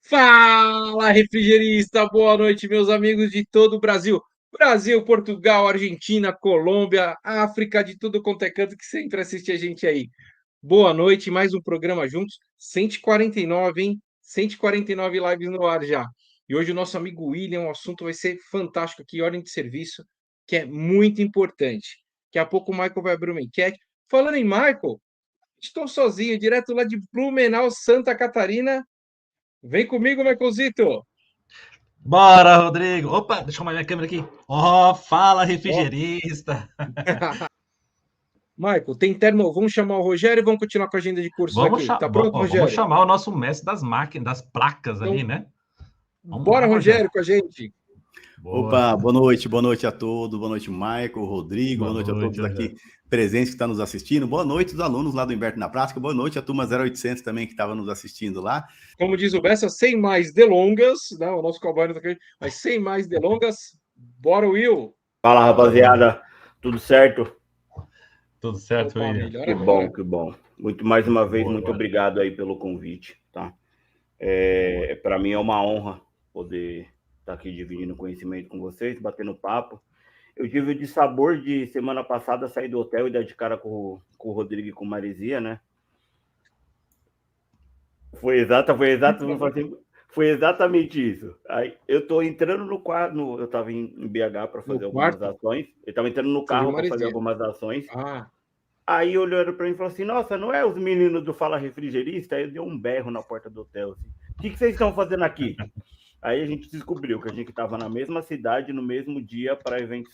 Fala, refrigerista! Boa noite, meus amigos de todo o Brasil. Brasil, Portugal, Argentina, Colômbia, África, de tudo quanto é canto que sempre assiste a gente aí. Boa noite, mais um programa juntos. 149, hein? 149 lives no ar já. E hoje o nosso amigo William, o assunto vai ser fantástico aqui, ordem de serviço, que é muito importante. Daqui a pouco o Michael vai abrir uma enquete. Falando em Michael, estou sozinho, direto lá de Blumenau, Santa Catarina. Vem comigo, Michaelzito! Bora, Rodrigo! Opa, deixa eu arrumar minha câmera aqui. Fala, Ó, refrigerista! Michael, tem termo. Vamos chamar o Rogério e vamos continuar com a agenda de cursos Vamos, aqui. cha- Tá pronto, vamos Rogério? chamar o nosso mestre das máquinas, das placas ali, Então, né? Vamos lá, bora, Rogério. Rogério, com a gente. Boa. Opa, boa noite a todos, boa noite, Michael, Rodrigo, Boa boa noite a noite, todos aqui Rogério. presentes que estão nos assistindo, boa noite os alunos lá do Inverno na Prática, boa noite a turma 0800 também que estava nos assistindo lá. Como diz o Bessa, sem mais delongas, né? O nosso cowboy não tá aqui, mas sem mais delongas, bora, Will. Fala, Fala, Will. rapaziada. Tudo certo? Tudo certo, Opa, William? melhor Que agora. bom, que bom. Mais uma vez, Boa, muito agora. obrigado aí pelo convite, tá? Boa. Para mim é uma honra poder estar aqui dividindo conhecimento com vocês, batendo papo. Eu tive o dissabor de semana passada sair do hotel e dar de cara com o Rodrigo e com Marizia, né? Foi exatamente isso. Aí eu tô entrando no quarto, eu estava em BH para No fazer algumas quarto, ações. Eu estava entrando no você viu carro para fazer Maresia. algumas ações. Ah, Aí olharam para mim e falaram assim: Nossa, não é os meninos do Fala Refrigerista? Aí eu dei um berro na porta do hotel. Assim, o que vocês estão fazendo aqui? Aí a gente descobriu que a gente estava na mesma cidade, no mesmo dia, para eventos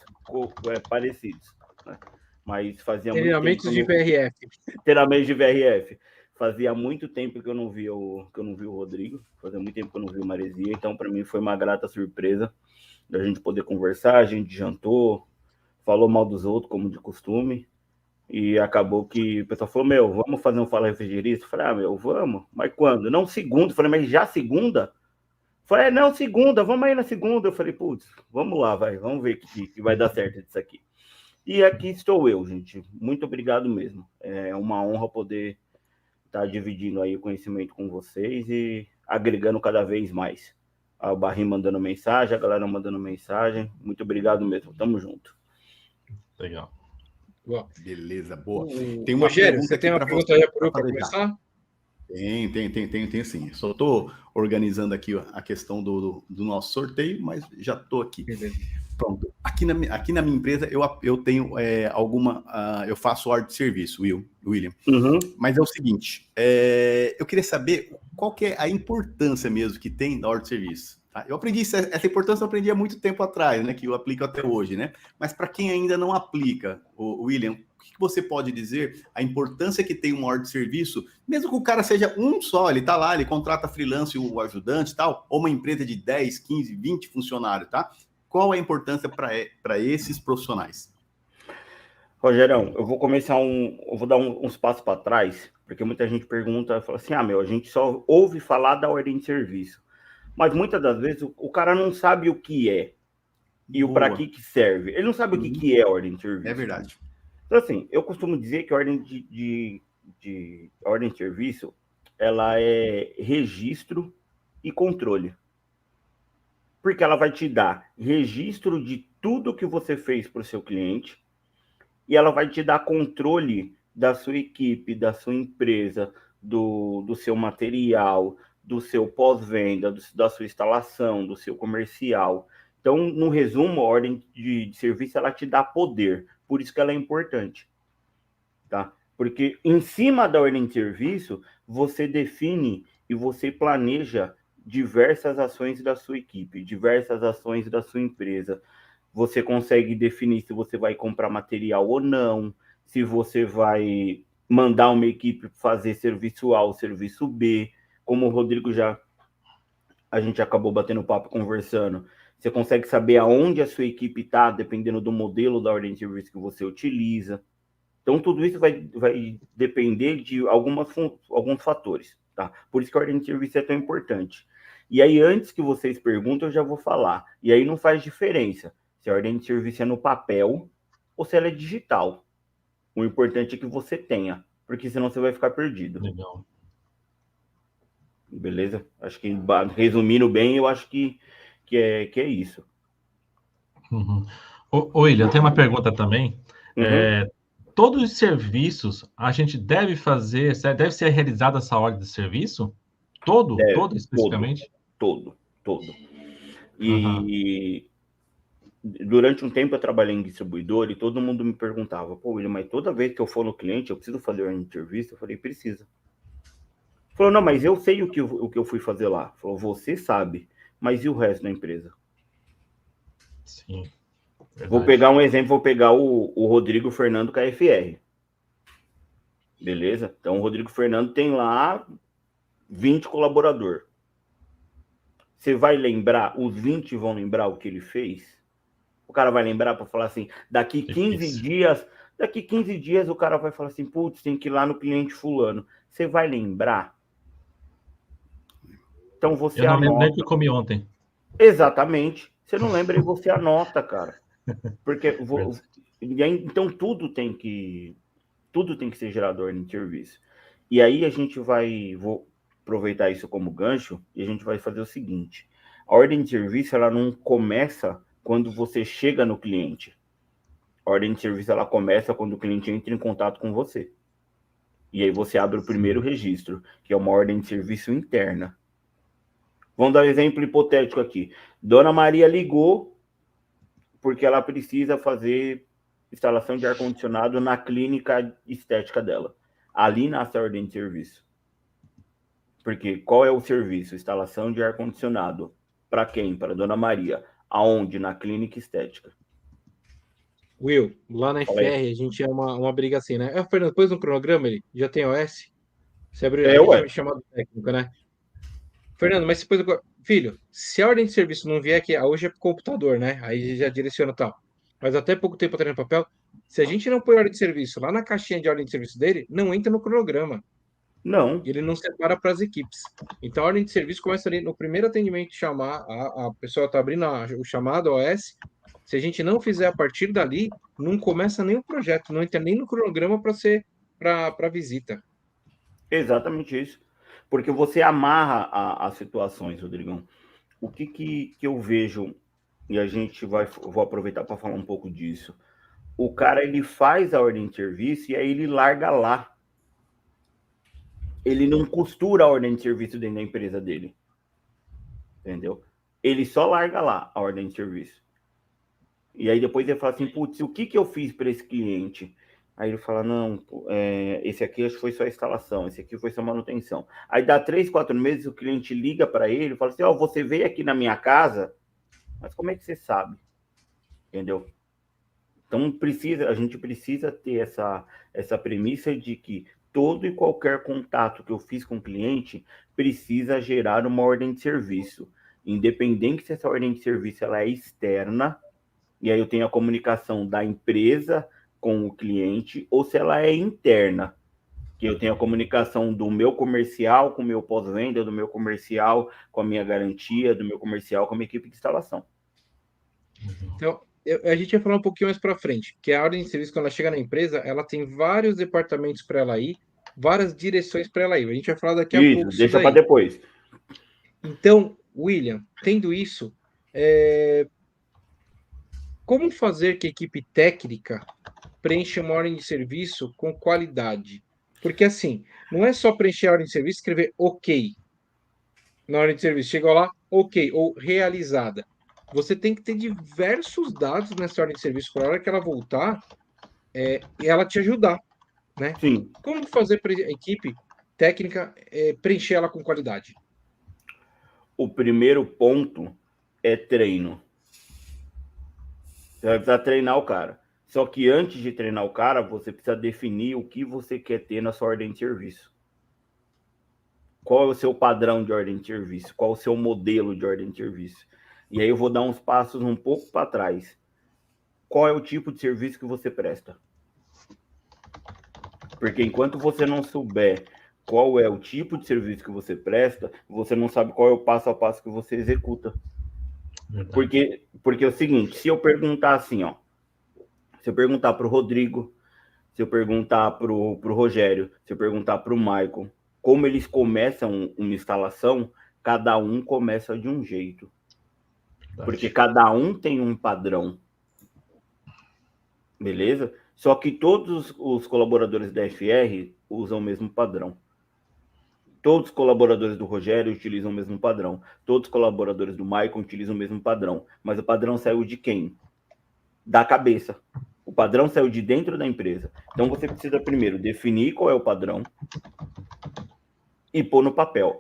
parecidos. Né? Mas fazia muito tempo que treinamentos eu de não. VRF. Treinamento de VRF. Fazia muito tempo que eu não via o Rodrigo. Fazia muito tempo que eu não vi o Maresia. Então, para mim, foi uma grata surpresa da gente poder conversar. A gente jantou, falou mal dos outros, como de costume. E acabou que o pessoal falou: Meu, vamos fazer um Fala Refrigerista? Eu falei: Meu, vamos. Mas quando? Não, segunda. Eu falei: Mas já segunda? Eu falei: Não, segunda, vamos aí na segunda. Eu falei: Putz, vamos lá, vamos ver que vai dar certo disso aqui. E aqui estou eu, gente. Muito obrigado mesmo. É uma honra poder estar dividindo aí o conhecimento com vocês e agregando cada vez mais. O Barrim mandando mensagem, a galera mandando mensagem. Muito obrigado mesmo. Tamo junto. Legal. Boa. Beleza, boa. O Tem uma Rogério, pergunta você aqui tem uma para pergunta você aí para para fazer já. começar? Tem sim. Só estou organizando aqui a questão do nosso sorteio, mas já estou aqui. Beleza. Pronto. Aqui na minha empresa eu tenho eu faço ordem de serviço, William. Uhum. Mas é o seguinte, eu queria saber qual que é a importância mesmo que tem na ordem de serviço. Tá? Eu aprendi essa importância, eu aprendi há muito tempo atrás, né? Que eu aplico até hoje, né? Mas para quem ainda não aplica, William, o que você pode dizer a importância que tem uma ordem de serviço, mesmo que o cara seja um só, ele tá lá, ele contrata freelance, o ajudante e tal, ou uma empresa de 10, 15, 20 funcionários, tá? Qual é a importância para esses profissionais? Rogerão, eu vou dar uns passos para trás, porque muita gente pergunta, fala assim: a gente só ouve falar da ordem de serviço. Mas muitas das vezes o cara não sabe o que é e o para que serve. Ele não sabe o que é ordem de serviço. É verdade. Então, assim, eu costumo dizer que a ordem ordem de serviço, ela é registro e controle. Porque ela vai te dar registro de tudo que você fez para o seu cliente e ela vai te dar controle da sua equipe, da sua empresa, do seu material, do seu pós-venda, da sua instalação, do seu comercial. Então, no resumo, a ordem de serviço, ela te dá poder. Por isso que ela é importante. Tá? Porque em cima da ordem de serviço, você define e você planeja diversas ações da sua equipe, diversas ações da sua empresa. Você consegue definir se você vai comprar material ou não, se você vai mandar uma equipe fazer serviço A ou serviço B, como o Rodrigo a gente acabou batendo papo conversando. Você consegue saber aonde a sua equipe está, dependendo do modelo da ordem de serviço que você utiliza. Então, tudo isso vai depender de alguns fatores, tá? Por isso que a ordem de serviço é tão importante. E aí, antes que vocês perguntem, eu já vou falar. E aí não faz diferença se a ordem de serviço é no papel ou se ela é digital. O importante é que você tenha, porque senão você vai ficar perdido. Legal. Beleza? Acho que, resumindo bem, eu acho que é isso. Uhum. Ô, William, tem uma pergunta também. Uhum. Todos os serviços a gente deve fazer, deve ser realizada essa ordem de serviço? Todo Todo, especificamente? todo. Aham. E durante um tempo eu trabalhei em distribuidor e todo mundo me perguntava, pô, William, mas toda vez que eu for no cliente, eu preciso fazer ordem de serviço? Eu falei, precisa. Falou, não, mas eu sei o que eu fui fazer lá. Falou, você sabe, mas e o resto da empresa? Sim, Vou verdade. pegar um exemplo, vou pegar o Rodrigo Fernando KFR. Beleza? Então o Rodrigo Fernando tem lá 20 colaboradores. Você vai lembrar, os 20 vão lembrar o que ele fez? O cara vai lembrar para falar assim, daqui 15 Difícil. dias o cara vai falar assim, putz, tem que ir lá no cliente fulano. Você vai lembrar? Então você Eu não lembro nem o que eu anota. comi ontem. Exatamente. Você não lembra e você anota, cara. Porque Verdade. então tudo tem que ser gerador de serviço. E aí vou aproveitar isso como gancho e a gente vai fazer o seguinte: a ordem de serviço ela não começa quando você chega no cliente. A ordem de serviço ela começa quando o cliente entra em contato com você. E aí você abre o primeiro registro, que é uma ordem de serviço interna. Vamos dar um exemplo hipotético aqui. Dona Maria ligou porque ela precisa fazer instalação de ar-condicionado na clínica estética dela. Ali nasce a ordem de serviço. Porque qual é o serviço? Instalação de ar-condicionado. Para quem? Para Dona Maria. Aonde? Na clínica estética. Will, lá na Fala aí. FR a gente é uma briga assim, né? Fernando, depois no cronograma ele já tem OS? Você abriu, a É, gente ué. é chamado técnico, né? Fernando, mas depois. Filho, se a ordem de serviço não vier aqui, hoje é pro computador, né? Aí já direciona tal. Mas até pouco tempo atrás no papel, se a gente não põe ordem de serviço lá na caixinha de ordem de serviço dele, não entra no cronograma. Não. E ele não separa para as equipes. Então a ordem de serviço começa ali no primeiro atendimento, chamar, a pessoa está abrindo o chamado OS. Se a gente não fizer a partir dali, não começa nem o projeto, não entra nem no cronograma para ser para visita. Exatamente isso. Porque você amarra as situações, Rodrigão. O que eu vejo, e vou aproveitar para falar um pouco disso. O cara, ele faz a ordem de serviço e aí ele larga lá. Ele não costura a ordem de serviço dentro da empresa dele. Entendeu? Ele só larga lá a ordem de serviço. E aí depois ele fala assim, putz, o que eu fiz para esse cliente? Aí ele fala, não, esse aqui acho que foi só a instalação, esse aqui foi só manutenção. Aí dá 3, 4 meses, o cliente liga para ele e fala assim, você veio aqui na minha casa, mas como é que você sabe? Entendeu? Então a gente precisa ter essa premissa de que todo e qualquer contato que eu fiz com o cliente precisa gerar uma ordem de serviço. Independente se essa ordem de serviço ela é externa, e aí eu tenho a comunicação da empresa com o cliente, ou se ela é interna, que eu tenho a comunicação do meu comercial com o meu pós-venda, do meu comercial com a minha garantia, do meu comercial com a minha equipe de instalação. Então, a gente vai falar um pouquinho mais para frente, que a ordem de serviço, quando ela chega na empresa, ela tem vários departamentos para ela ir, várias direções para ela ir. A gente vai falar daqui a Isso, pouco isso deixa para daí. depois. Então, William, tendo isso, como fazer que a equipe técnica preencha uma ordem de serviço com qualidade? Porque, assim, não é só preencher a ordem de serviço e escrever OK na ordem de serviço. Chegou lá, OK, ou realizada. Você tem que ter diversos dados nessa ordem de serviço para a hora que ela voltar e ela te ajudar, né? Sim. Como fazer para a equipe técnica preencher ela com qualidade? O primeiro ponto é treino. Você vai precisar treinar o cara. Só que antes de treinar o cara, você precisa definir o que você quer ter na sua ordem de serviço. Qual é o seu padrão de ordem de serviço? Qual é o seu modelo de ordem de serviço? E aí eu vou dar uns passos um pouco para trás. Qual é o tipo de serviço que você presta? Porque enquanto você não souber qual é o tipo de serviço que você presta, você não sabe qual é o passo a passo que você executa. Porque é o seguinte, se eu perguntar assim, se eu perguntar para o Rodrigo, se eu perguntar para o Rogério, se eu perguntar para o Maicon, como eles começam uma instalação, cada um começa de um jeito. Porque cada um tem um padrão. Beleza? Só que todos os colaboradores da FR usam o mesmo padrão. Todos os colaboradores do Rogério utilizam o mesmo padrão. Todos os colaboradores do Maicon utilizam o mesmo padrão. Mas o padrão saiu de quem? Da cabeça. O padrão saiu de dentro da empresa. Então você precisa primeiro definir qual é o padrão e pôr no papel.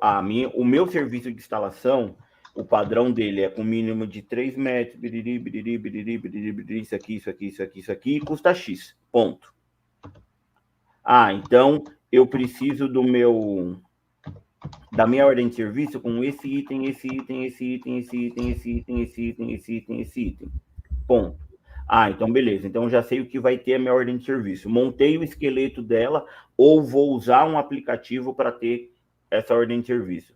O meu serviço de instalação, o padrão dele é com mínimo de 3 metros, biriri, biriri, biriri, biriri, biriri, isso aqui, isso aqui, isso aqui, isso aqui, e custa X. Ponto. Então eu preciso da minha ordem de serviço com esse item, esse item, esse item, esse item, esse item, esse item, esse item, esse item. Ponto. Então beleza. Então já sei o que vai ter a minha ordem de serviço. Montei o esqueleto dela ou vou usar um aplicativo para ter essa ordem de serviço.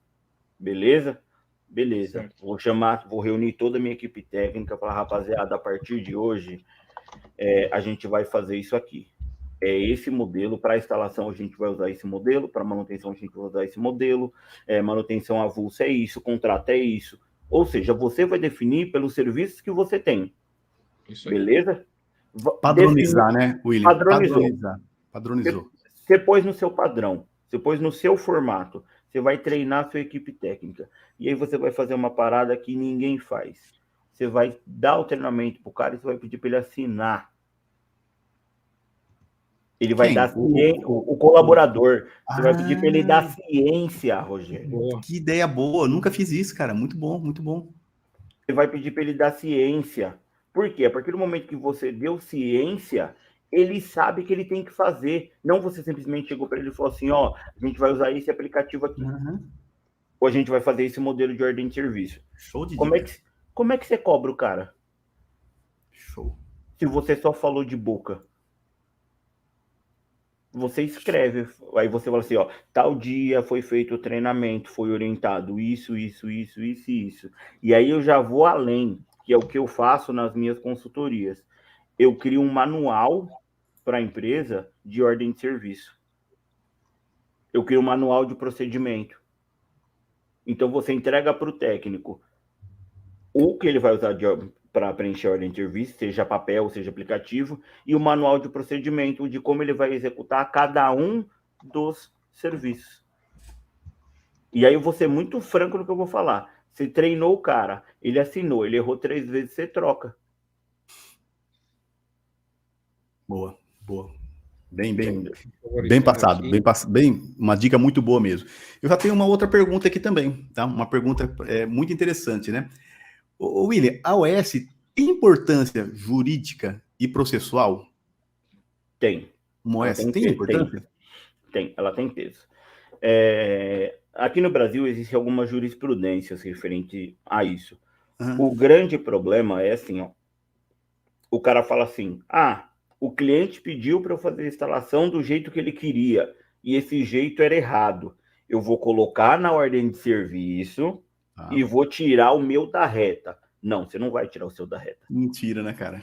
Beleza? Beleza. Certo. Vou reunir toda a minha equipe técnica para falar, rapaziada, a partir de hoje a gente vai fazer isso aqui. É esse modelo. Para instalação a gente vai usar esse modelo, para manutenção a gente vai usar esse modelo, manutenção avulsa é isso, contrato é isso. Ou seja, você vai definir pelos serviços que você tem. Isso aí. Beleza? Padronizar, né, William? Padronizou. Você pôs no seu padrão, você pôs no seu formato, você vai treinar a sua equipe técnica. E aí você vai fazer uma parada que ninguém faz. Você vai dar o treinamento pro cara e você vai pedir para ele assinar. Ele vai dar o colaborador. Você vai pedir para ele dar ciência, Rogério. Boa. Que ideia boa. Eu nunca fiz isso, cara. Muito bom, muito bom. Você vai pedir para ele dar ciência. Por quê? A partir do momento que você deu ciência, ele sabe que ele tem que fazer. Não você simplesmente chegou para ele e falou assim, a gente vai usar esse aplicativo aqui. Ou a gente vai fazer esse modelo de ordem de serviço. Show de Como é que você cobra o cara? Show. Se você só falou de boca. Você escreve, aí você fala assim, tal dia foi feito o treinamento, foi orientado isso. E aí eu já vou além, que é o que eu faço nas minhas consultorias. Eu crio um manual para a empresa de ordem de serviço. Eu crio um manual de procedimento. Então você entrega para o técnico o que ele vai usar para preencher a ordem de serviço, seja papel, seja aplicativo, e o manual de procedimento de como ele vai executar cada um dos serviços. E aí eu vou ser muito franco no que eu vou falar. Você treinou o cara, ele assinou, ele errou 3 vezes, você troca. Boa. Bem passado, uma dica muito boa mesmo. Eu já tenho uma outra pergunta aqui também, tá? Uma pergunta muito interessante, né? William, a OS tem importância jurídica e processual? Tem. Uma OS tem importância? Tem, ela tem peso. Aqui no Brasil existem algumas jurisprudências referente a isso. O grande problema é assim, o cara fala assim, o cliente pediu para eu fazer a instalação do jeito que ele queria, e esse jeito era errado. Eu vou colocar na ordem de serviço e vou tirar o meu da reta. Não, você não vai tirar o seu da reta. Mentira, né, cara?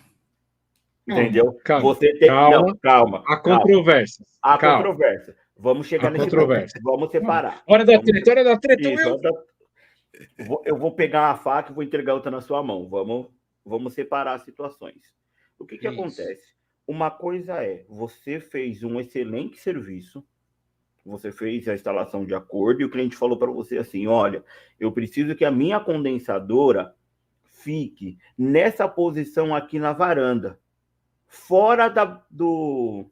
Entendeu? Calma, você tem... calma. Há controvérsia. Há controvérsia. Vamos chegar nesse controvérsia. Ponto. Vamos separar. Hora da treta. Eu vou pegar uma faca e vou entregar outra na sua mão. Vamos separar as situações. O que acontece? Uma coisa você fez um excelente serviço, você fez a instalação de acordo e o cliente falou para você assim, olha, eu preciso que a minha condensadora fique nessa posição aqui na varanda, fora do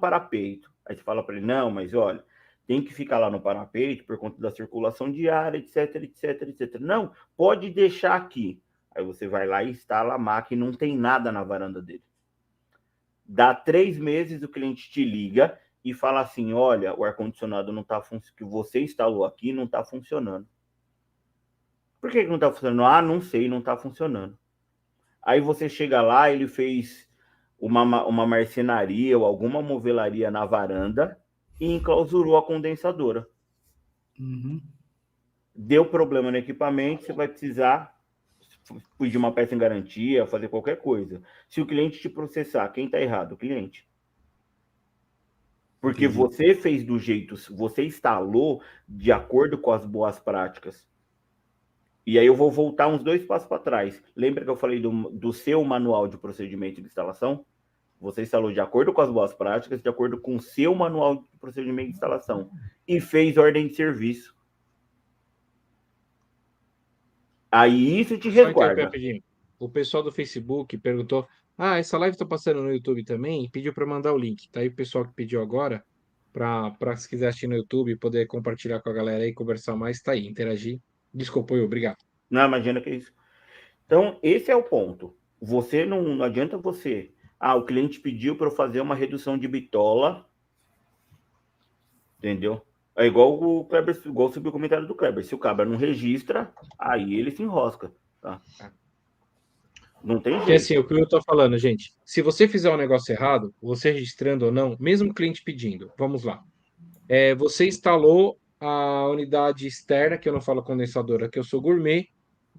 parapeito. Aí você fala para ele, não, mas olha, tem que ficar lá no parapeito por conta da circulação diária, etc. Não, pode deixar aqui. Aí você vai lá e instala a máquina e não tem nada na varanda dele. Dá 3 meses, o cliente te liga e fala assim, olha, o ar-condicionado não está funcionando, que você instalou aqui não está funcionando. Por que não está funcionando? Não sei, não está funcionando. Aí você chega lá, ele fez uma marcenaria ou alguma movelaria na varanda e enclausurou a condensadora. Deu problema no equipamento, você vai precisar pedir uma peça em garantia, fazer qualquer coisa. Se o cliente te processar, quem está errado? O cliente. Porque Entendi. você fez do jeito, você instalou de acordo com as boas práticas. E aí eu vou voltar uns 2 passos para trás. Lembra que eu falei do seu manual de procedimento de instalação? Você instalou de acordo com as boas práticas, de acordo com o seu manual de procedimento de instalação. E fez ordem de serviço. Aí isso te Só interromper resguarda. rapidinho. O pessoal do Facebook perguntou: ah, essa live tá passando no YouTube também? E pediu para mandar o link. Tá aí o pessoal que pediu agora, para se quiser assistir no YouTube, poder compartilhar com a galera aí, conversar mais, tá aí, interagir. Desculpa, eu, obrigado. Não, imagina que é isso. Então, esse é o ponto. Você não adianta você. Ah, o cliente pediu para eu fazer uma redução de bitola. Entendeu? É igual o Kleber, igual subiu o comentário do Kleber. Se o cabra não registra, aí ele se enrosca. Tá? Não tem Porque jeito. assim, o que eu tô falando, gente, se você fizer um negócio errado, você registrando ou não, mesmo o cliente pedindo, vamos lá. Você instalou a unidade externa, que eu não falo condensadora, que eu sou gourmet,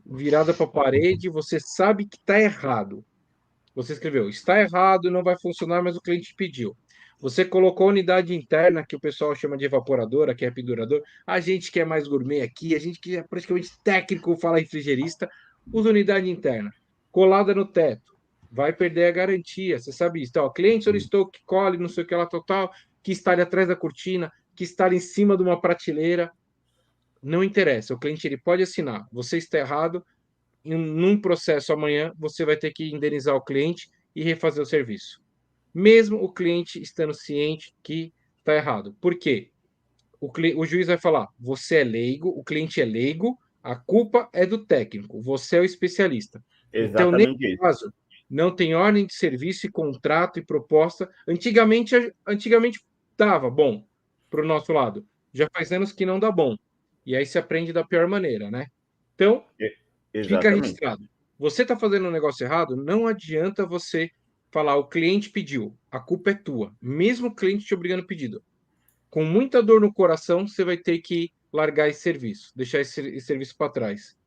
virada para a parede, você sabe que está errado. Você escreveu, está errado, não vai funcionar, mas o cliente pediu. Você colocou a unidade interna, que o pessoal chama de evaporadora, que é pendurador. A gente que é mais gourmet aqui, a gente que é praticamente técnico, fala refrigerista, usa unidade interna. Colada no teto. Vai perder a garantia, você sabe isso. Então, cliente solicitou que cole, não sei o que lá, total, que instale atrás da cortina, que instale em cima de uma prateleira. Não interessa, o cliente ele pode assinar. Você está errado, num processo amanhã, você vai ter que indenizar o cliente e refazer o serviço. Mesmo o cliente estando ciente que está errado. Por quê? O juiz vai falar: você é leigo, o cliente é leigo, a culpa é do técnico, você é o especialista. Então, nesse Exatamente isso. caso, não tem ordem de serviço e contrato e proposta. Antigamente dava bom para o nosso lado. Já faz anos que não dá bom. E aí se aprende da pior maneira, né? Então, fica Exatamente. registrado. Você está fazendo um negócio errado, não adianta você falar: o cliente pediu, a culpa é tua. Mesmo o cliente te obrigando a pedido. Com muita dor no coração, você vai ter que largar esse serviço, deixar esse serviço para trás.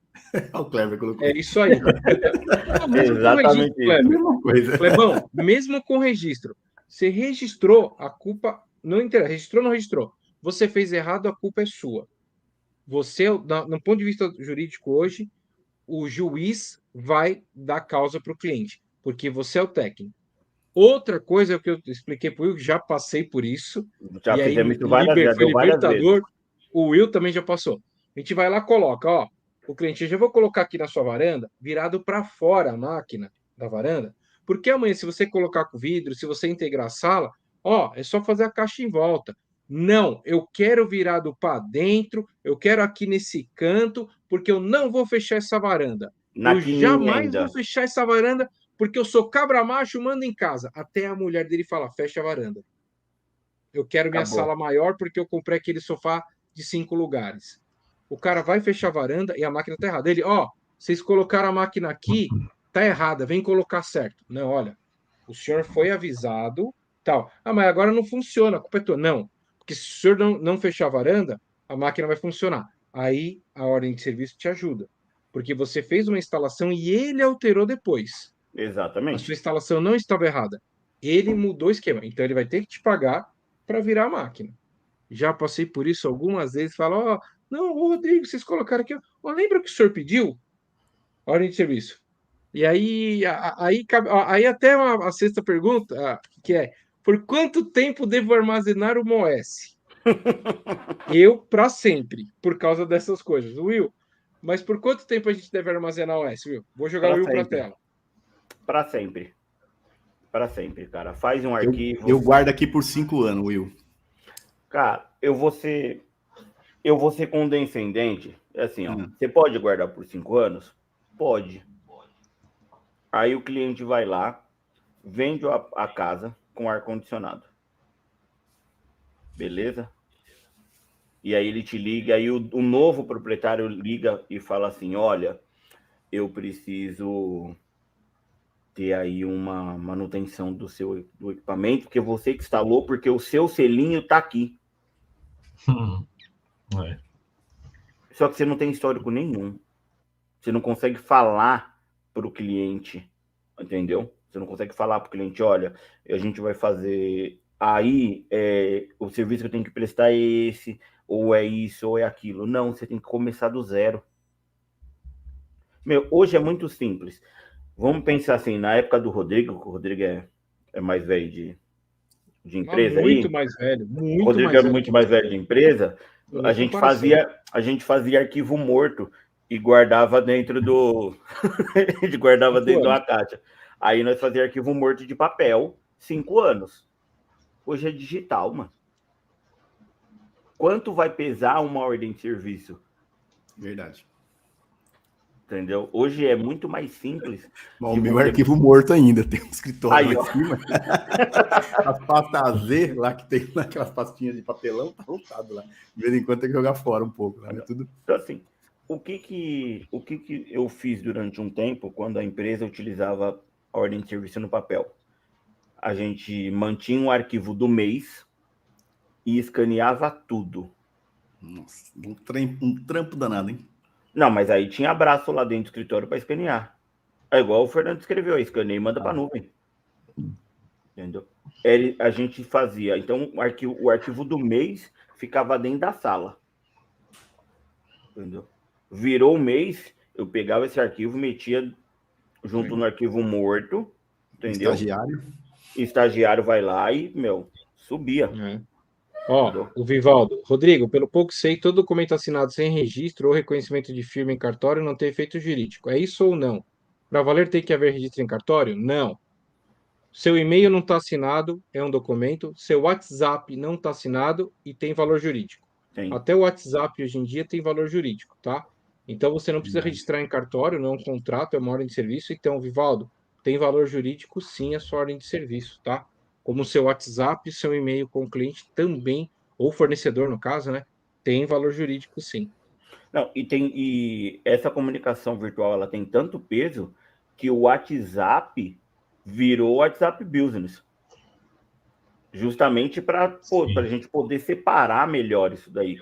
O Kleber colocou É isso aí. Não, mesmo com registro, Exatamente isso. Kleber. mesma coisa. Klebão, mesmo com registro, você registrou, a culpa não interessa. Registrou ou não registrou? Você fez errado, a culpa é sua. Você, no ponto de vista jurídico hoje, o juiz vai dar causa para o cliente, porque você é o técnico. Outra coisa que eu expliquei para o Will, já passei por isso, Já e aí fizemos isso várias vezes, foi deu várias vezes. libertador. O Will também já passou. A gente vai lá, coloca, ó, o cliente, eu já vou colocar aqui na sua varanda, virado para fora a máquina da varanda, porque amanhã, se você colocar com vidro, se você integrar a sala, ó, é só fazer a caixa em volta. Não, eu quero virado para dentro, eu quero aqui nesse canto, porque eu não vou fechar essa varanda. Na Eu quininha jamais vou ainda. fechar essa varanda, porque eu sou cabra macho, mando em casa. Até a mulher dele fala: fecha a varanda. Eu quero minha Acabou. sala maior porque eu comprei aquele sofá de 5 lugares. O cara vai fechar a varanda e a máquina tá errada. Ele, ó, vocês colocaram a máquina aqui, tá errada, vem colocar certo. Não, olha, o senhor foi avisado, tal. Ah, mas agora não funciona, a culpa é tua. Não, porque se o senhor não fechar a varanda, a máquina vai funcionar. Aí a ordem de serviço te ajuda, porque você fez uma instalação e ele alterou depois. A Exatamente. sua instalação não estava errada. Ele mudou o esquema. Então ele vai ter que te pagar para virar a máquina. Já passei por isso algumas vezes. Falo, ó, não, Rodrigo, vocês colocaram aqui. Ó, lembra que o senhor pediu? Ordem de serviço. E aí até a sexta pergunta, que é: por quanto tempo devo armazenar o MOS? Eu, para sempre, por causa dessas coisas. Will, mas por quanto tempo a gente deve armazenar o OS, Will? Vou jogar o Will para a tela. Para sempre. Para sempre, cara. Faz um arquivo. Eu guardo aqui por 5 anos, Will. Cara, eu vou ser condescendente. É assim, ó. Você pode guardar por 5 anos? Pode. Aí o cliente vai lá, vende a casa com ar-condicionado. Beleza? E aí ele te liga, aí o novo proprietário liga e fala assim: olha, eu preciso ter aí uma manutenção do equipamento, porque você que instalou, porque o seu selinho tá aqui. É. Só que você não tem histórico nenhum. Você não consegue falar para o cliente, entendeu? Você não consegue falar para o cliente: olha, a gente vai fazer aí o serviço que eu tenho que prestar é esse, ou é isso, ou é aquilo. Não, você tem que começar do zero. Meu, hoje é muito simples. Vamos pensar assim, na época do Rodrigo, que o Rodrigo é mais velho de empresa muito aí. mais velho, O muito Rodrigo mais era velho muito que mais você. velho de empresa. Nem A gente comparação. fazia arquivo morto e guardava dentro do. A gente guardava 5 dentro de uma anos. caixa. Aí nós fazíamos arquivo morto de papel, 5 anos. Hoje é digital, mano. Quanto vai pesar uma ordem de serviço? Verdade. Entendeu? Hoje é muito mais simples. Bom, de o meu você- arquivo morto ainda, tem um escritório Aí, lá ó. em cima. As pastas Z, lá que tem naquelas pastinhas de papelão, tá lotado lá. De vez em quando tem que jogar fora um pouco, né? Mas tudo. Então, assim, o que eu fiz durante um tempo, quando a empresa utilizava a ordem de serviço no papel? A gente mantinha um arquivo do mês e escaneava tudo. Nossa, um trampo danado, hein? Não, mas aí tinha abraço lá dentro do escritório para escanear. É igual o Fernando escreveu, escaneia e manda para a nuvem. Entendeu? A gente fazia. Então, o arquivo do mês ficava dentro da sala. Entendeu? Virou o mês, eu pegava esse arquivo, metia junto no arquivo morto, entendeu? Estagiário. Estagiário vai lá e, subia. Ó, o Vivaldo. Rodrigo, pelo pouco sei, todo documento assinado sem registro ou reconhecimento de firma em cartório não tem efeito jurídico. É isso ou não? Para valer, tem que haver registro em cartório? Não. Seu e-mail não está assinado, é um documento. Seu WhatsApp não está assinado e tem valor jurídico. Tem. Até o WhatsApp hoje em dia tem valor jurídico, tá? Então você não precisa registrar em cartório, não é um contrato, é uma ordem de serviço. Então, Vivaldo, tem valor jurídico sim a sua ordem de serviço, tá? Como o seu WhatsApp, seu e-mail com o cliente também, ou fornecedor no caso, né? Tem valor jurídico sim. Não, e essa comunicação virtual ela tem tanto peso que o WhatsApp virou WhatsApp Business. Justamente para a gente poder separar melhor isso daí.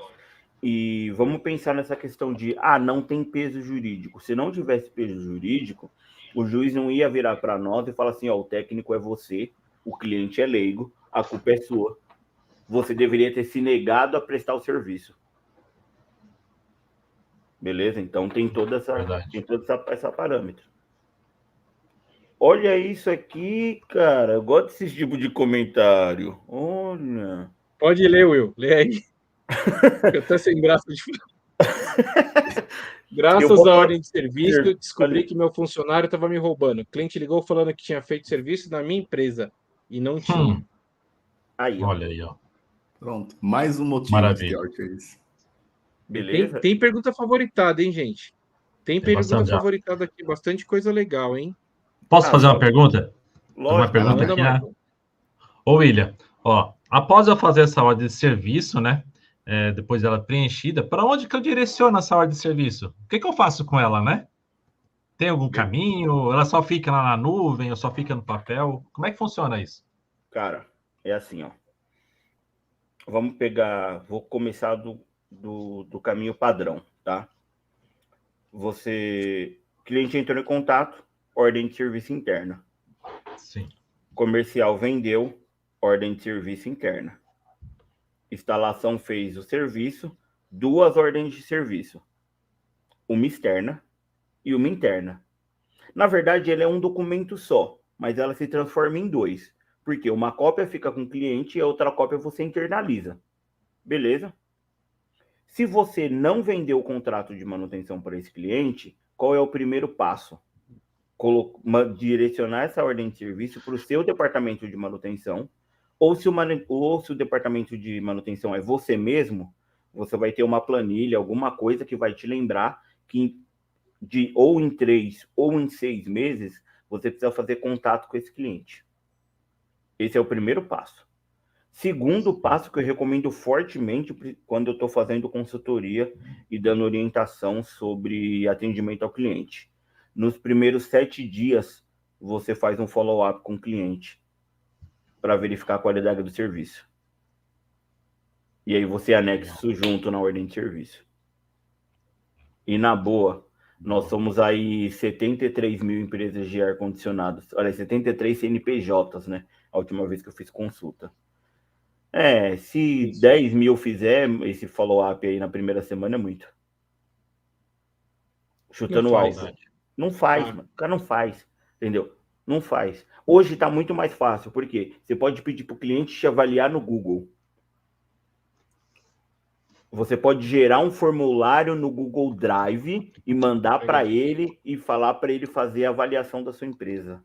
E vamos pensar nessa questão de, não tem peso jurídico. Se não tivesse peso jurídico, o juiz não ia virar para nós e falar assim, o técnico é você, o cliente é leigo, a culpa é sua. Você deveria ter se negado a prestar o serviço. Beleza? Então tem toda essa parâmetro. Olha isso aqui, cara. Eu gosto desse tipo de comentário. Olha. Pode ler, Will. Lê aí. Eu até sem graça de Graças à ordem de serviço, descobri que meu funcionário estava me roubando. O cliente ligou falando que tinha feito serviço na minha empresa e não tinha. Aí, ó. Olha aí, ó. Pronto. Mais um motivo Maravilha. de serviço. Beleza? Tem pergunta favoritada, hein, gente? Tem pergunta bastante, favoritada aqui, bastante coisa legal, hein? Posso fazer uma pergunta? Lógico. Uma pergunta Manda, aqui, né? Marco. Ô, William, ó, após eu fazer essa ordem de serviço, né? Depois dela preenchida, para onde que eu direciono essa ordem de serviço? O que que eu faço com ela, né? Tem algum caminho? Ela só fica lá na nuvem ou só fica no papel? Como é que funciona isso? Cara, é assim, ó. Vamos pegar... Vou começar do caminho padrão, tá? Cliente entrou em contato, ordem de serviço interna. Sim. Comercial vendeu, ordem de serviço interna. Instalação fez o serviço, 2 ordens de serviço. Uma externa e uma interna. Na verdade, ele é um documento só, mas ela se transforma em 2. Porque uma cópia fica com o cliente e a outra cópia você internaliza. Beleza? Se você não vendeu o contrato de manutenção para esse cliente, qual é o primeiro passo? Direcionar essa ordem de serviço para o seu departamento de manutenção, ou se o departamento de manutenção é você mesmo, você vai ter uma planilha, alguma coisa que vai te lembrar que ou em 3 ou em 6 meses, você precisa fazer contato com esse cliente. Esse é o primeiro passo. Segundo passo que eu recomendo fortemente quando eu estou fazendo consultoria e dando orientação sobre atendimento ao cliente. Nos primeiros 7 dias, você faz um follow-up com o cliente para verificar a qualidade do serviço. E aí você anexa isso junto na ordem de serviço. E na boa, nós somos aí 73 mil empresas de ar-condicionado. Olha, 73 CNPJs, né? A última vez que eu fiz consulta. Se Isso. 10 mil fizer esse follow-up aí na primeira semana é muito. Chutando Não faz. alto. Não faz, Ah. mano. O cara não faz. Entendeu? Não faz. Hoje tá muito mais fácil. Por quê? Você pode pedir pro cliente te avaliar no Google. Você pode gerar um formulário no Google Drive e mandar para ele e falar para ele fazer a avaliação da sua empresa.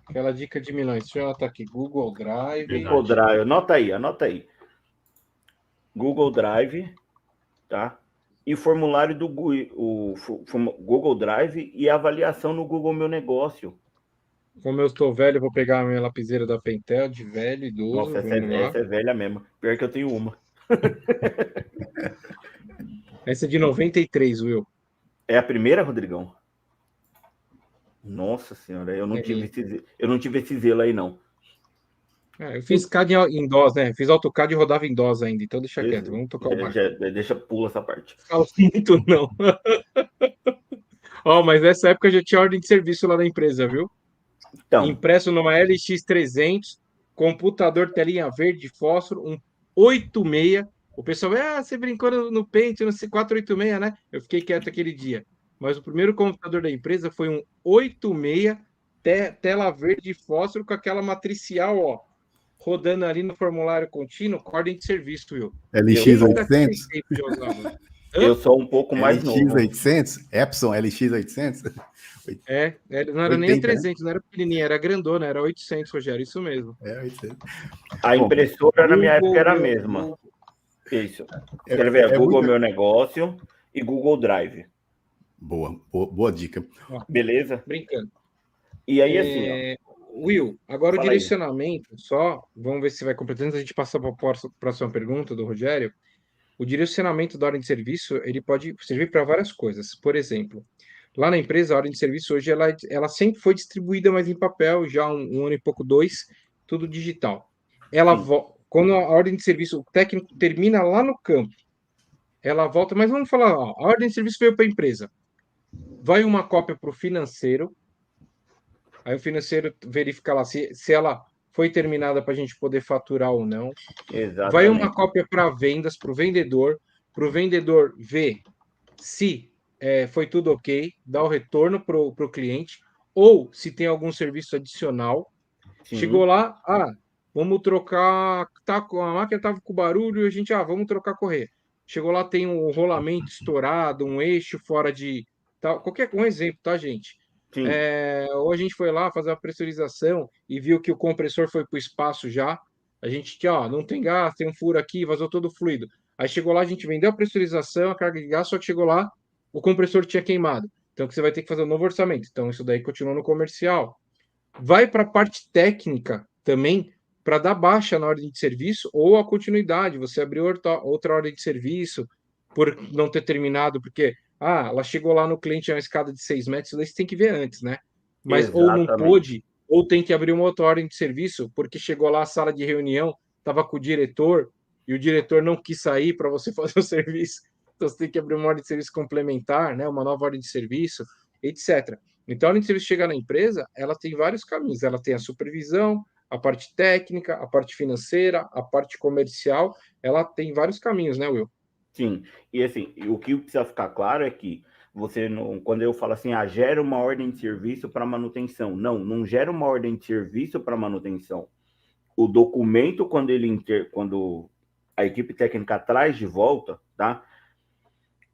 Aquela dica de milhões. Deixa eu anotar aqui. Google Drive. Google Drive. Anota aí. Google Drive, tá? E formulário do Google Drive e avaliação no Google Meu Negócio. Como eu estou velho, eu vou pegar a minha lapiseira da Pentel, de velho, idoso. Nossa, essa é velha mesmo. Pior que eu tenho uma. Essa é de 93, Will. É a primeira, Rodrigão? Nossa senhora, eu não tive esse zelo aí, não. Eu fiz CAD em DOS, né? Fiz AutoCAD e rodava em DOS ainda, então deixa quieto. Vamos tocar o barco. Pula essa parte. Falo muito, não. Mas nessa época já tinha ordem de serviço lá na empresa, viu? Então, Impresso numa LX300, computador telinha verde, fósforo, um 86. O pessoal, você brincou no Pentium, no 486, né? Eu fiquei quieto aquele dia. Mas o primeiro computador da empresa foi um 86, tela verde fósforo com aquela matricial, ó, rodando ali no formulário contínuo, com ordem de serviço, Will. LX800? Eu sou um pouco mais novo. LX800? Epson LX800? Não era 80, nem a 300, né? Não era pequenininha, era grandona, era 800, Rogério, isso mesmo. 800. A impressora na minha época era a mesma. Isso. Escrever Google Meu Negócio e Google Drive. Boa dica. Beleza? Brincando. E aí, assim, ó. Will, agora Fala o direcionamento, vamos ver se vai completando, antes a gente passar para a próxima pergunta do Rogério. O direcionamento da ordem de serviço, ele pode servir para várias coisas. Por exemplo, lá na empresa, a ordem de serviço hoje, ela sempre foi distribuída, mas em papel, já um ano e pouco, 2, tudo digital. Quando a ordem de serviço, o técnico termina lá no campo, ela volta, mas vamos falar, a ordem de serviço veio para a empresa. Vai uma cópia para o financeiro, aí o financeiro verifica lá se ela foi terminada para a gente poder faturar ou não. Exatamente. Vai uma cópia para vendas, para o vendedor ver se foi tudo ok, dá o retorno para o cliente, ou se tem algum serviço adicional. Sim. Chegou lá, vamos trocar, a máquina estava com barulho, a gente, vamos trocar a correia. Chegou lá, tem um rolamento estourado, um eixo fora de... um exemplo, tá, gente? Ou a gente foi lá fazer a pressurização e viu que o compressor foi para o espaço já, a gente, não tem gás, tem um furo aqui, vazou todo o fluido. Aí chegou lá, a gente vendeu a pressurização, a carga de gás, só que chegou lá, o compressor tinha queimado. Então, você vai ter que fazer um novo orçamento. Então, isso daí continua no comercial. Vai para a parte técnica também, para dar baixa na ordem de serviço ou a continuidade. Você abriu outra ordem de serviço por não ter terminado, porque ela chegou lá no cliente, é uma escada de 6 metros, daí você tem que ver antes, né? Mas ou não pôde, ou tem que abrir uma outra ordem de serviço, porque chegou lá a sala de reunião, estava com o diretor, e o diretor não quis sair para você fazer o serviço. Então, você tem que abrir uma ordem de serviço complementar, né? Uma nova ordem de serviço, etc. Então, a ordem de serviço chegar na empresa, ela tem vários caminhos. Ela tem a supervisão, a parte técnica, a parte financeira, a parte comercial. Ela tem vários caminhos, né, Will? Sim. E assim, o que precisa ficar claro é que você não, quando eu falo assim, gera uma ordem de serviço para manutenção. Não gera uma ordem de serviço para manutenção. O documento, quando a equipe técnica traz de volta, tá?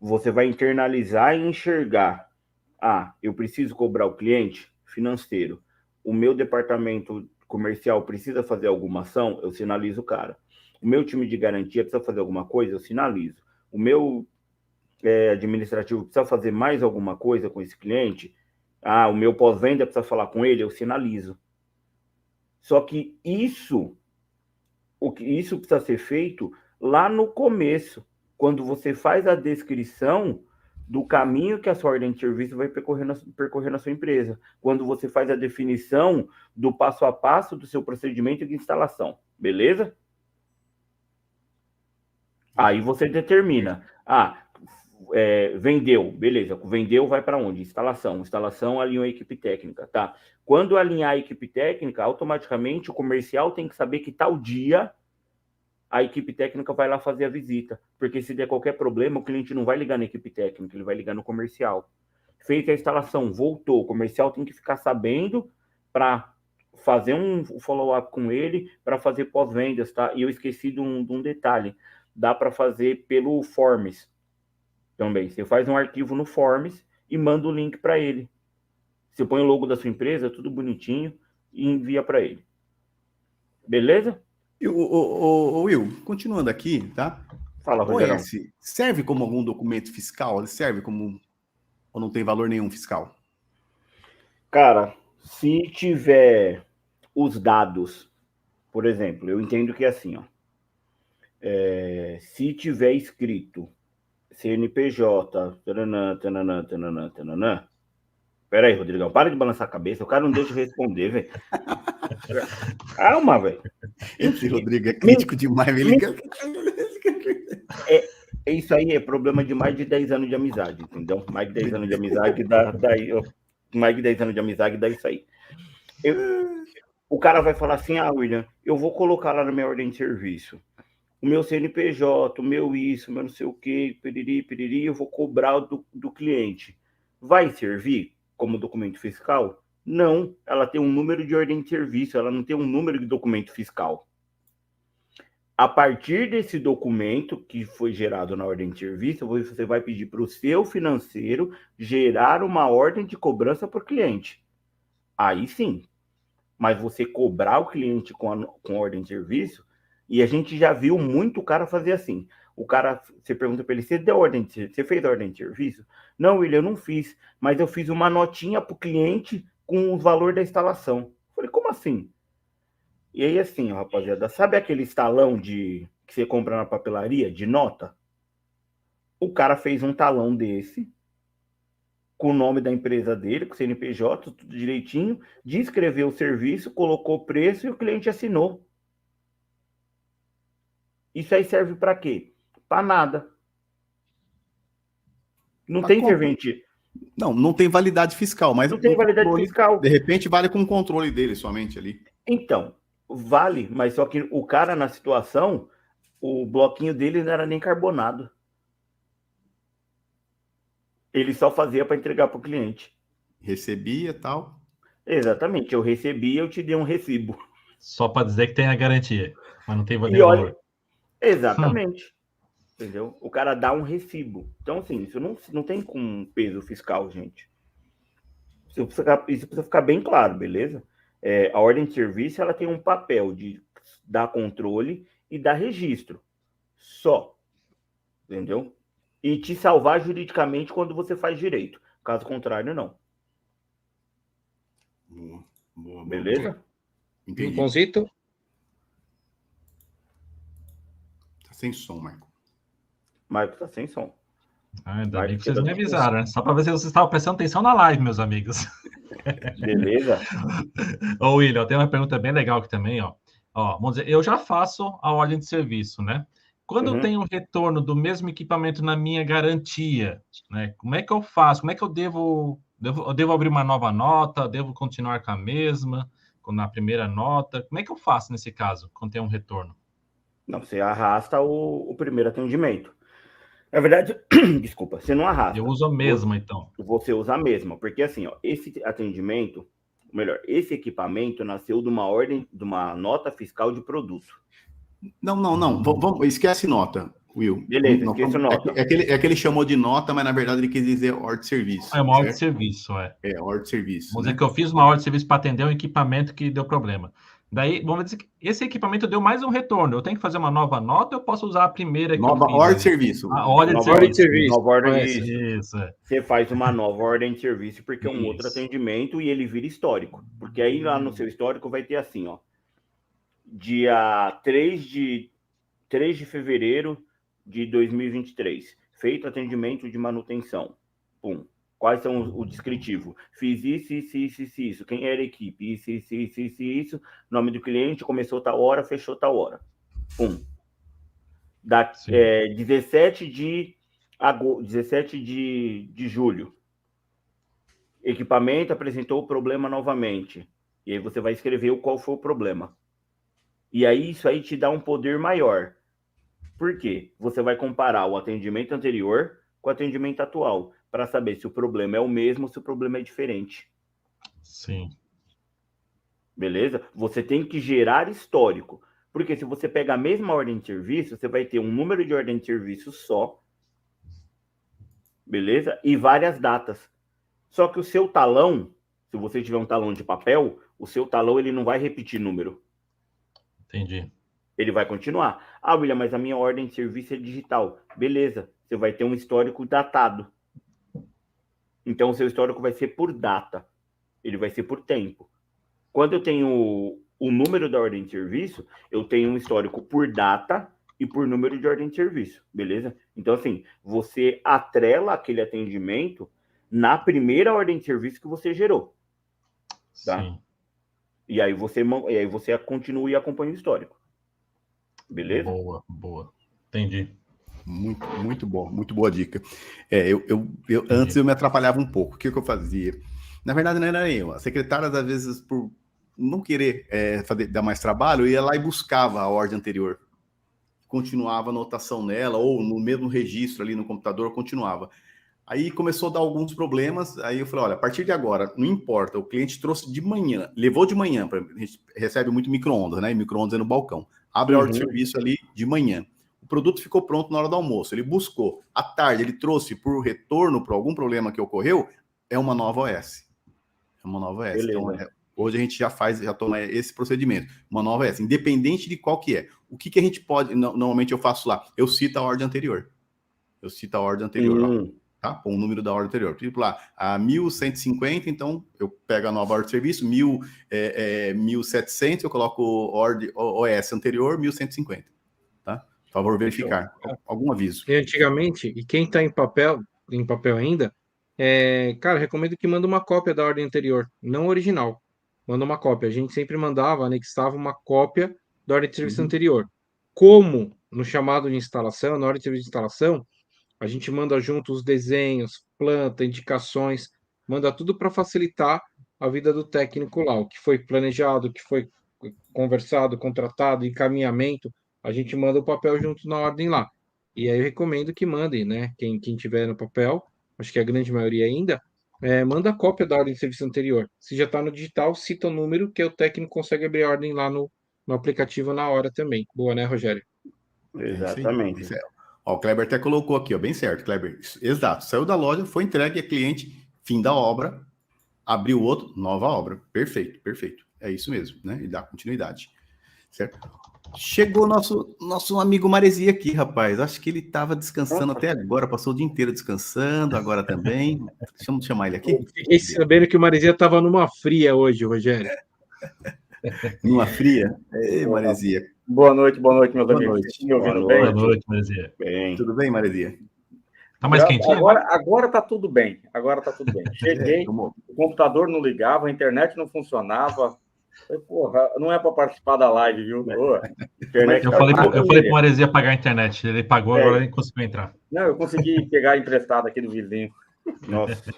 Você vai internalizar e enxergar. Eu preciso cobrar o cliente financeiro. O meu departamento comercial precisa fazer alguma ação, eu sinalizo o cara. O meu time de garantia precisa fazer alguma coisa, eu sinalizo. O meu administrativo precisa fazer mais alguma coisa com esse cliente. O meu pós-venda precisa falar com ele, eu sinalizo. Só que isso precisa ser feito lá no começo, quando você faz a descrição do caminho que a sua ordem de serviço vai percorrer na sua empresa, quando você faz a definição do passo a passo do seu procedimento de instalação, beleza? Aí você determina, vendeu, beleza. Vendeu, vai para onde? Instalação. Instalação alinhou a equipe técnica, tá? Quando alinhar a equipe técnica, automaticamente o comercial tem que saber que tal dia a equipe técnica vai lá fazer a visita. Porque se der qualquer problema, o cliente não vai ligar na equipe técnica, ele vai ligar no comercial. Feita a instalação, voltou. O comercial tem que ficar sabendo para fazer um follow-up com ele, para fazer pós-vendas, tá? E eu esqueci de um detalhe. Dá para fazer pelo Forms também. Você faz um arquivo no Forms e manda o link para ele. Você põe o logo da sua empresa, tudo bonitinho, e envia para ele. Beleza? E o Will, continuando aqui, tá? Fala, Rogerão. Serve como algum documento fiscal? Ele serve como... ou não tem valor nenhum fiscal? Cara, se tiver os dados, por exemplo, eu entendo que é assim, ó. Se tiver escrito CNPJ, tananã, tananã, tananã, tananã. Pera aí, Rodrigão, para de balançar a cabeça, o cara não deixa eu responder, velho. Calma, velho. Esse Rodrigo é crítico demais, ele... Isso aí é problema de mais de 10 anos de amizade, entendeu? Mais de 10 anos de amizade mais de 10 anos de amizade dá isso aí. O cara vai falar assim, William, eu vou colocar lá na minha ordem de serviço o meu CNPJ, o meu isso, o meu não sei o que, piriri, eu vou cobrar do cliente. Vai servir como documento fiscal? Não, ela tem um número de ordem de serviço, ela não tem um número de documento fiscal. A partir desse documento que foi gerado na ordem de serviço, você vai pedir para o seu financeiro gerar uma ordem de cobrança para o cliente. Aí sim. Mas você cobrar o cliente com a ordem de serviço, e a gente já viu muito o cara fazer assim. O cara, você pergunta para ele, você fez a ordem de serviço? Não, William, eu não fiz, mas eu fiz uma notinha para o cliente com o valor da instalação. Eu falei, como assim? E aí, assim, ó, rapaziada, sabe aquele talão que você compra na papelaria, de nota? O cara fez um talão desse, com o nome da empresa dele, com o CNPJ, tudo direitinho, descreveu o serviço, colocou o preço e o cliente assinou. Isso aí serve para quê? Para nada. Não tem servente. Não tem validade fiscal, mas... Não tem validade fiscal. De repente, vale com o controle dele somente ali. Então... Vale, mas só que o cara na situação, o bloquinho dele não era nem carbonado. Ele só fazia para entregar para o cliente. Recebia e tal. Exatamente, eu recebi, eu te dei um recibo. Só para dizer que tem a garantia, mas não tem valor. Exatamente. Entendeu? O cara dá um recibo. Então, assim, isso não tem com peso fiscal, gente. Isso precisa ficar bem claro, beleza? A ordem de serviço ela tem um papel de dar controle e dar registro. Só. Entendeu? E te salvar juridicamente quando você faz direito. Caso contrário, não. Boa. Beleza? Entendi. Ponzito? Tá sem som, Marco. Marco tá sem som. Ainda bem que vocês me avisaram, né? Só para ver se vocês estavam prestando atenção na live, meus amigos. Beleza? Ô, William, tem uma pergunta bem legal aqui também, ó. Vamos dizer, eu já faço a ordem de serviço, né? Quando eu tenho um retorno do mesmo equipamento na minha garantia, né? Como é que eu faço? Como é que eu devo abrir uma nova nota? Devo continuar com a mesma, na primeira nota? Como é que eu faço nesse caso, quando tem um retorno? Não, você arrasta o primeiro atendimento. Na verdade, desculpa, você não arrasta. Eu uso a mesma, então. Você usa a mesma, porque assim, ó, esse atendimento, melhor, esse equipamento nasceu de uma ordem, de uma nota fiscal de produto. Não. Vamos, esquece nota, Will. Beleza, esquece nota. É que ele chamou de nota, mas na verdade ele quis dizer ordem de serviço. É uma ordem de serviço, É, ordem de serviço. Vamos dizer que eu fiz uma ordem de serviço para atender um equipamento que deu problema. Daí, vamos dizer que esse equipamento deu mais um retorno. Eu tenho que fazer uma nova nota ou eu posso usar a primeira que nova eu fiz? Ordem de serviço. A ordem de serviço. Nova ordem de serviço. Você faz uma nova ordem de serviço porque é um outro atendimento e ele vira histórico. Porque aí lá no seu histórico vai ter assim, ó. Dia 3 de fevereiro de 2023. Feito atendimento de manutenção. Pum. Quais são o descritivo? Fiz isso. Quem era a equipe? Isso. Nome do cliente, começou tal hora, fechou tal hora. Pum. 17 de 17 de julho. Equipamento apresentou o problema novamente. E aí você vai escrever qual foi o problema. E aí isso aí te dá um poder maior. Por quê? Você vai comparar o atendimento anterior com o atendimento atual, para saber se o problema é o mesmo ou se o problema é diferente. Sim. Beleza? Você tem que gerar histórico. Porque se você pega a mesma ordem de serviço, você vai ter um número de ordem de serviço só. Beleza? E várias datas. Só que o seu talão, se você tiver um talão de papel, o seu talão ele não vai repetir número. Entendi. Ele vai continuar. Ah, William, mas a minha ordem de serviço é digital. Beleza, você vai ter um histórico datado. Então, o seu histórico vai ser por data. Ele vai ser por tempo. Quando eu tenho o número da ordem de serviço, eu tenho um histórico por data e por número de ordem de serviço. Beleza? Então, assim, você atrela aquele atendimento na primeira ordem de serviço que você gerou. Tá? Sim. E aí você continua e acompanha o histórico. Beleza? Boa, boa. Entendi. Muito bom, muito boa dica. Antes eu me atrapalhava um pouco. O que eu fazia? Na verdade, não era eu. A secretária, às vezes, por não querer dar mais trabalho, eu ia lá e buscava a ordem anterior. Continuava a anotação nela, ou no mesmo registro ali no computador, continuava. Aí começou a dar alguns problemas, aí eu falei, olha, a partir de agora, não importa, o cliente trouxe de manhã, levou de manhã, a gente recebe muito micro-ondas, né? Micro-ondas é no balcão. Abre a ordem de serviço ali de manhã. O produto ficou pronto na hora do almoço, ele buscou. À tarde, ele trouxe por retorno, por algum problema que ocorreu, é uma nova OS. É uma nova OS. Então, hoje a gente já toma esse procedimento. Uma nova OS, independente de qual que é. O que a gente pode, normalmente eu faço lá, eu cito a ordem anterior. Ó. Tá? Com o número da ordem anterior. Tipo lá, a 1150, então eu pego a nova ordem de serviço, 1700, eu coloco ordem OS anterior, 1150. Tá? Por favor, verificar. Algum aviso. E antigamente, e quem está em papel ainda, cara, recomendo que manda uma cópia da ordem anterior, não original. Manda uma cópia. A gente sempre mandava, anexava uma cópia da ordem de serviço anterior. Como no chamado de instalação, na ordem de serviço de instalação, a gente manda junto os desenhos, planta, indicações, manda tudo para facilitar a vida do técnico lá. O que foi planejado, o que foi conversado, contratado, encaminhamento, a gente manda o papel junto na ordem lá. E aí eu recomendo que mandem, né? Quem tiver no papel, acho que a grande maioria ainda, manda a cópia da ordem de serviço anterior. Se já está no digital, cita o número que o técnico consegue abrir a ordem lá no aplicativo na hora também. Boa, né, Rogério? Exatamente. Ó, o Kleber até colocou aqui, ó, bem certo, Kleber. Exato. Saiu da loja, foi entregue a cliente, fim da obra, abriu outro, nova obra. Perfeito, perfeito. É isso mesmo, né? E dá continuidade. Certo? Chegou nosso amigo Maresia aqui, rapaz. Acho que ele estava descansando até agora, passou o dia inteiro descansando, agora também. Deixa eu chamar ele aqui. Fiquei sabendo que o Maresia estava numa fria hoje, Rogério. Numa fria? Ei, Maresia. Boa noite, meus amigos. Boa noite, Maresia. Tudo bem, Maresia? Tá mais quentinho? Agora tá tudo bem. Cheguei, o computador não ligava, a internet não funcionava. Porra, não é para participar da live, viu? Eu falei pro Maresia pagar a internet. Ele pagou, agora ele conseguiu entrar. Não, eu consegui pegar emprestado aqui do vizinho. Nossa.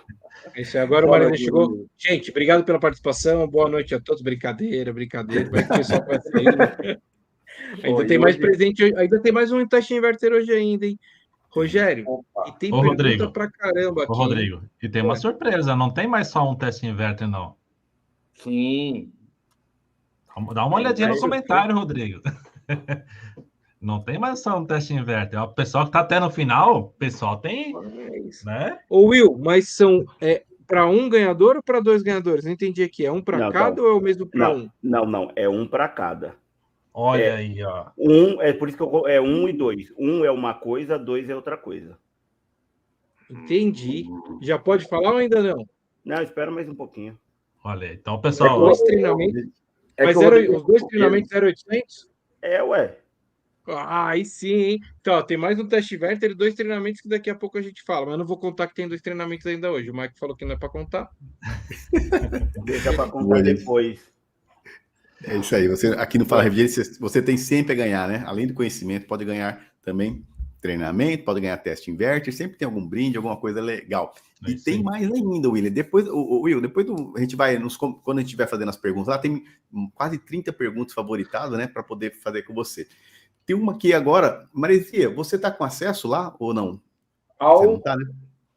Isso, agora o Maresia chegou. Gente, obrigado pela participação. Boa noite a todos. Brincadeira. Vai que o pessoal vai sair. Ainda tem mais presente, ainda tem mais um teste inverter hoje ainda, hein? Rogério, e tem pergunta Rodrigo, pra caramba aqui. Rodrigo, e tem uma surpresa, não tem mais só um teste inverter, não. Sim. Dá uma olhadinha no comentário, Rodrigo. Não tem mais só um teste inverter. O pessoal que tá até no final, o pessoal tem, né? Ô, Will, mas são para um ganhador ou para dois ganhadores? Não entendi aqui. É um para cada ou é o mesmo para um? Não, é um para cada. Olha aí, ó. Por isso que é 1 e 2. 1 é uma coisa, 2 é outra coisa. Entendi. Já pode falar ou ainda não? Não, espera mais um pouquinho. Olha aí, então, pessoal. Dois treinamentos. Mas os dois treinamentos 0800? Ué. Aí sim, hein? Então, tem mais um teste inverter e 2 treinamentos que daqui a pouco a gente fala. Mas eu não vou contar que tem 2 treinamentos ainda hoje. O Mike falou que não é para contar. Deixa para contar depois. É isso aí. Você aqui no Fala Review, você tem sempre a ganhar, né? Além do conhecimento, pode ganhar também treinamento, pode ganhar teste inverter, sempre tem algum brinde, alguma coisa legal. E tem mais ainda, William. Depois, Will, a gente vai, quando a gente estiver fazendo as perguntas, lá tem quase 30 perguntas favoritadas, né, para poder fazer com você. Tem uma aqui agora, Maresia, você está com acesso lá ou não? Você não tá, né?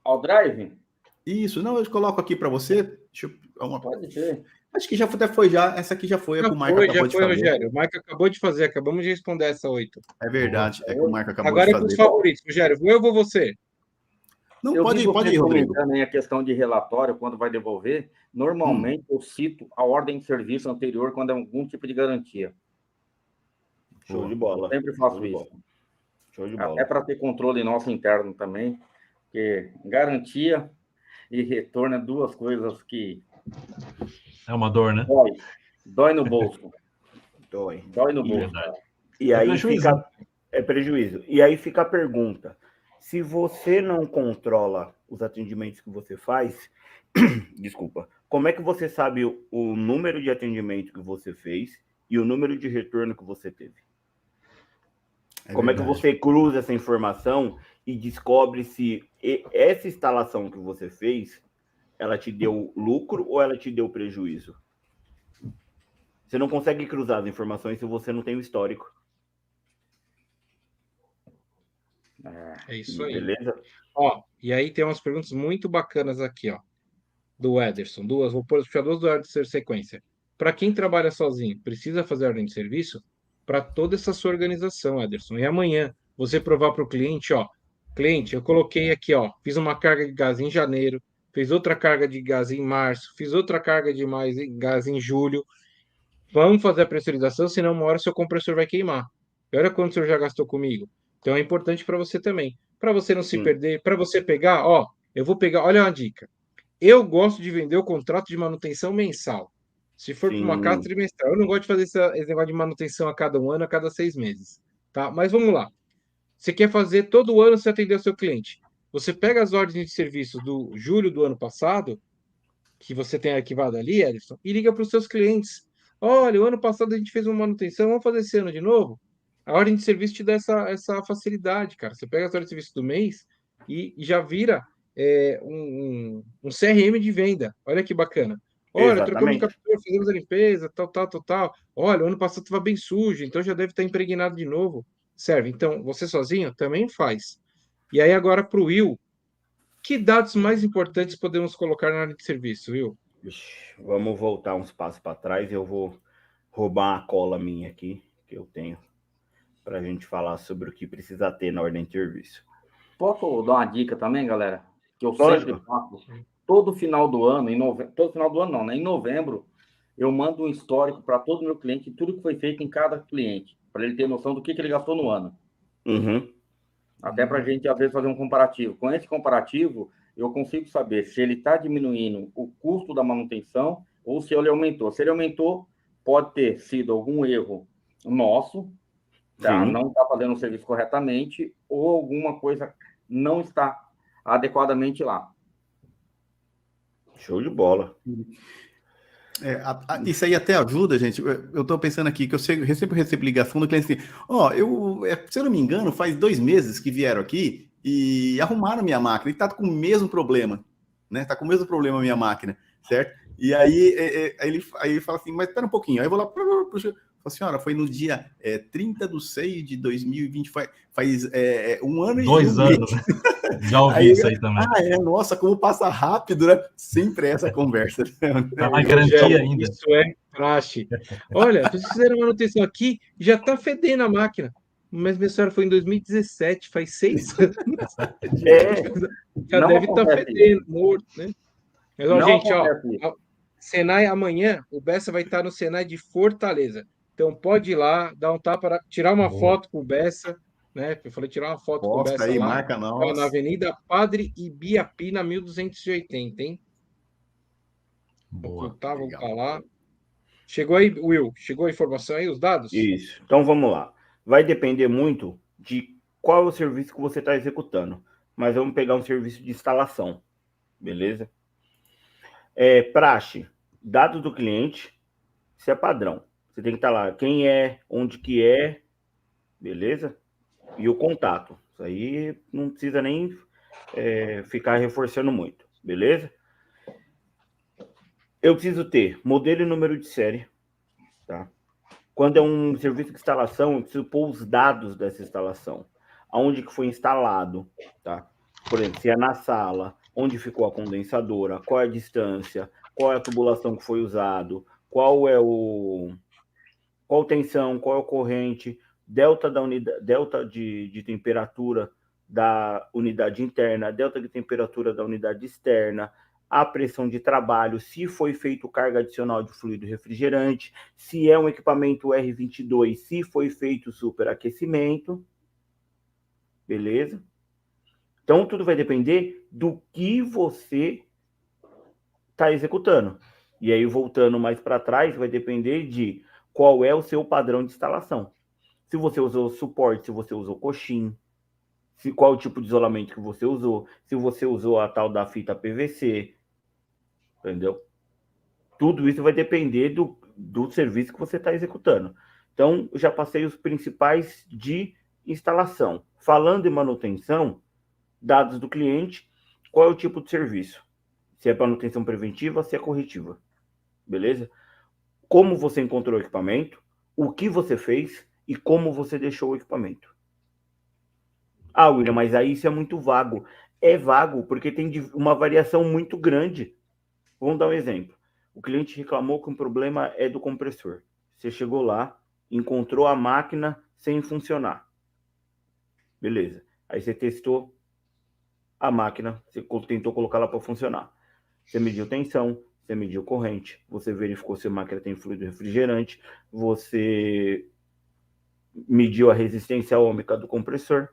Ao Drive? Isso, não, eu coloco aqui para você. Pode ser. Acho que já até foi já. Essa aqui já foi, Já a que o Marco acabou de fazer. Rogério. O Marco acabou de fazer, acabamos de responder essa 8. É verdade, é que o Marco acabou Agora de é fazer. com os favoritos, Rogério. Vou eu ou vou você? Não, pode ir, Rodrigo. Também a questão de relatório, quando vai devolver, normalmente eu cito a ordem de serviço anterior quando é algum tipo de garantia. Show de bola. Eu sempre faço isso. Show de bola. Até para ter controle nosso interno também, porque garantia e retorno é duas coisas que... É uma dor, né? Dói no bolso. Dói no bolso. Verdade. E aí é prejuízo. E aí fica a pergunta. Se você não controla os atendimentos que você faz, desculpa, como é que você sabe o número de atendimento que você fez e o número de retorno que você teve? Como é que você cruza essa informação e descobre se essa instalação que você fez, ela te deu lucro ou ela te deu prejuízo? Você não consegue cruzar as informações se você não tem o histórico. É isso aí. Beleza? Ó, e aí tem umas perguntas muito bacanas aqui, ó, do Ederson. Vou puxar duas do Ederson sequência. Para quem trabalha sozinho, precisa fazer ordem de serviço? Para toda essa sua organização, Ederson. E amanhã, você provar para o cliente, ó, cliente, eu coloquei aqui, ó, fiz uma carga de gás em janeiro, fiz outra carga de gás em março, fiz outra carga de gás em julho. Vamos fazer a pressurização, senão uma hora seu compressor vai queimar. E olha quanto o senhor já gastou comigo. Então é importante para você também. Para você não se perder, para você pegar, ó, eu vou pegar, olha uma dica. Eu gosto de vender o contrato de manutenção mensal. Se for para uma casa trimestral, eu não gosto de fazer esse negócio de manutenção a cada um ano, a cada 6 meses. Tá? Mas vamos lá. Você quer fazer todo ano você atender o seu cliente. Você pega as ordens de serviço do julho do ano passado, que você tem arquivado ali, Ederson, e liga para os seus clientes. Olha, o ano passado a gente fez uma manutenção, vamos fazer esse ano de novo? A ordem de serviço te dá essa facilidade, cara. Você pega as ordens de serviço do mês e já vira um CRM de venda. Olha que bacana. Olha, trocamos o captura, fizemos a limpeza, tal. Olha, o ano passado estava bem sujo, então já deve estar impregnado de novo. Serve. Então, você sozinho também faz. E aí, agora para o Will, que dados mais importantes podemos colocar na área de serviço, Will? Vamos voltar uns passos para trás. Eu vou roubar uma cola minha aqui, que eu tenho, para a gente falar sobre o que precisa ter na ordem de serviço. Posso dar uma dica também, galera? Que eu sempre faço. Todo final do ano, todo final do ano não, né? Em novembro, eu mando um histórico para todo meu cliente, tudo que foi feito em cada cliente, para ele ter noção do que ele gastou no ano. Até para a gente, às vezes, fazer um comparativo. Com esse comparativo, eu consigo saber se ele está diminuindo o custo da manutenção ou se ele aumentou. Se ele aumentou, pode ter sido algum erro nosso, tá? Não está fazendo o serviço corretamente, ou alguma coisa não está adequadamente lá. Show de bola. Isso aí até ajuda, gente. Eu estou pensando aqui que eu sempre recebo ligação do cliente assim, se eu não me engano, faz 2 meses que vieram aqui e arrumaram minha máquina e está com o mesmo problema, né? Está com o mesmo problema a minha máquina, certo? E aí ele fala assim, mas espera um pouquinho. Aí eu vou lá, senhora, foi no dia 30/6/2020, faz 1 ano e 2 anos, né? Já ouvi isso aí também. Nossa, como passa rápido, né? Sempre essa conversa. Tá na garantia ainda. Isso é praxe. Olha, vocês fizeram manutenção aqui, já está fedendo a máquina. Mas minha senhora foi em 2017, faz 6 anos. Já deve estar fedendo, morto, né? Mas, ó, gente, Senai amanhã, o Bessa vai estar no Senai de Fortaleza. Então pode ir lá, dar um tapa, tirar uma foto com o Bessa, né? Eu falei tirar uma foto com o Bessa aí, lá. marca nós. Na Avenida Padre Ibiapina, 1280, hein? Boa. Vamos lá. Chegou aí, Will? Chegou a informação aí, os dados? Isso. Então vamos lá. Vai depender muito de qual é o serviço que você está executando. Mas vamos pegar um serviço de instalação. Beleza? Praxe, dados do cliente, isso é padrão. Você tem que estar lá, quem é, onde que é, beleza? E o contato. Isso aí não precisa nem ficar reforçando muito, beleza? Eu preciso ter modelo e número de série, tá? Quando é um serviço de instalação, eu preciso pôr os dados dessa instalação. Aonde que foi instalado, tá? Por exemplo, se é na sala, onde ficou a condensadora, qual é a distância, qual é a tubulação que foi usado, qual tensão, qual é a corrente, delta da unidade, delta de temperatura da unidade interna, delta de temperatura da unidade externa, a pressão de trabalho, se foi feito carga adicional de fluido refrigerante, se é um equipamento R22, se foi feito superaquecimento, beleza? Então, tudo vai depender do que você está executando. E aí, voltando mais para trás, vai depender de qual é o seu padrão de instalação. Se você usou suporte, se você usou coxim, qual o tipo de isolamento que você usou, se você usou a tal da fita PVC, entendeu? Tudo isso vai depender do serviço que você está executando. Então, eu já passei os principais de instalação. Falando em manutenção, dados do cliente, qual é o tipo de serviço? Se é manutenção preventiva, se é corretiva. Beleza? Como você encontrou o equipamento, o que você fez e como você deixou o equipamento. Ah, William, mas aí isso é muito vago. É vago porque tem uma variação muito grande. Vamos dar um exemplo. O cliente reclamou que um problema é do compressor. Você chegou lá, encontrou a máquina sem funcionar. Beleza. Aí você testou a máquina, você tentou colocá-la para funcionar. Você mediu tensão, você mediu corrente, você verificou se a máquina tem fluido refrigerante, você mediu a resistência ôhmica do compressor.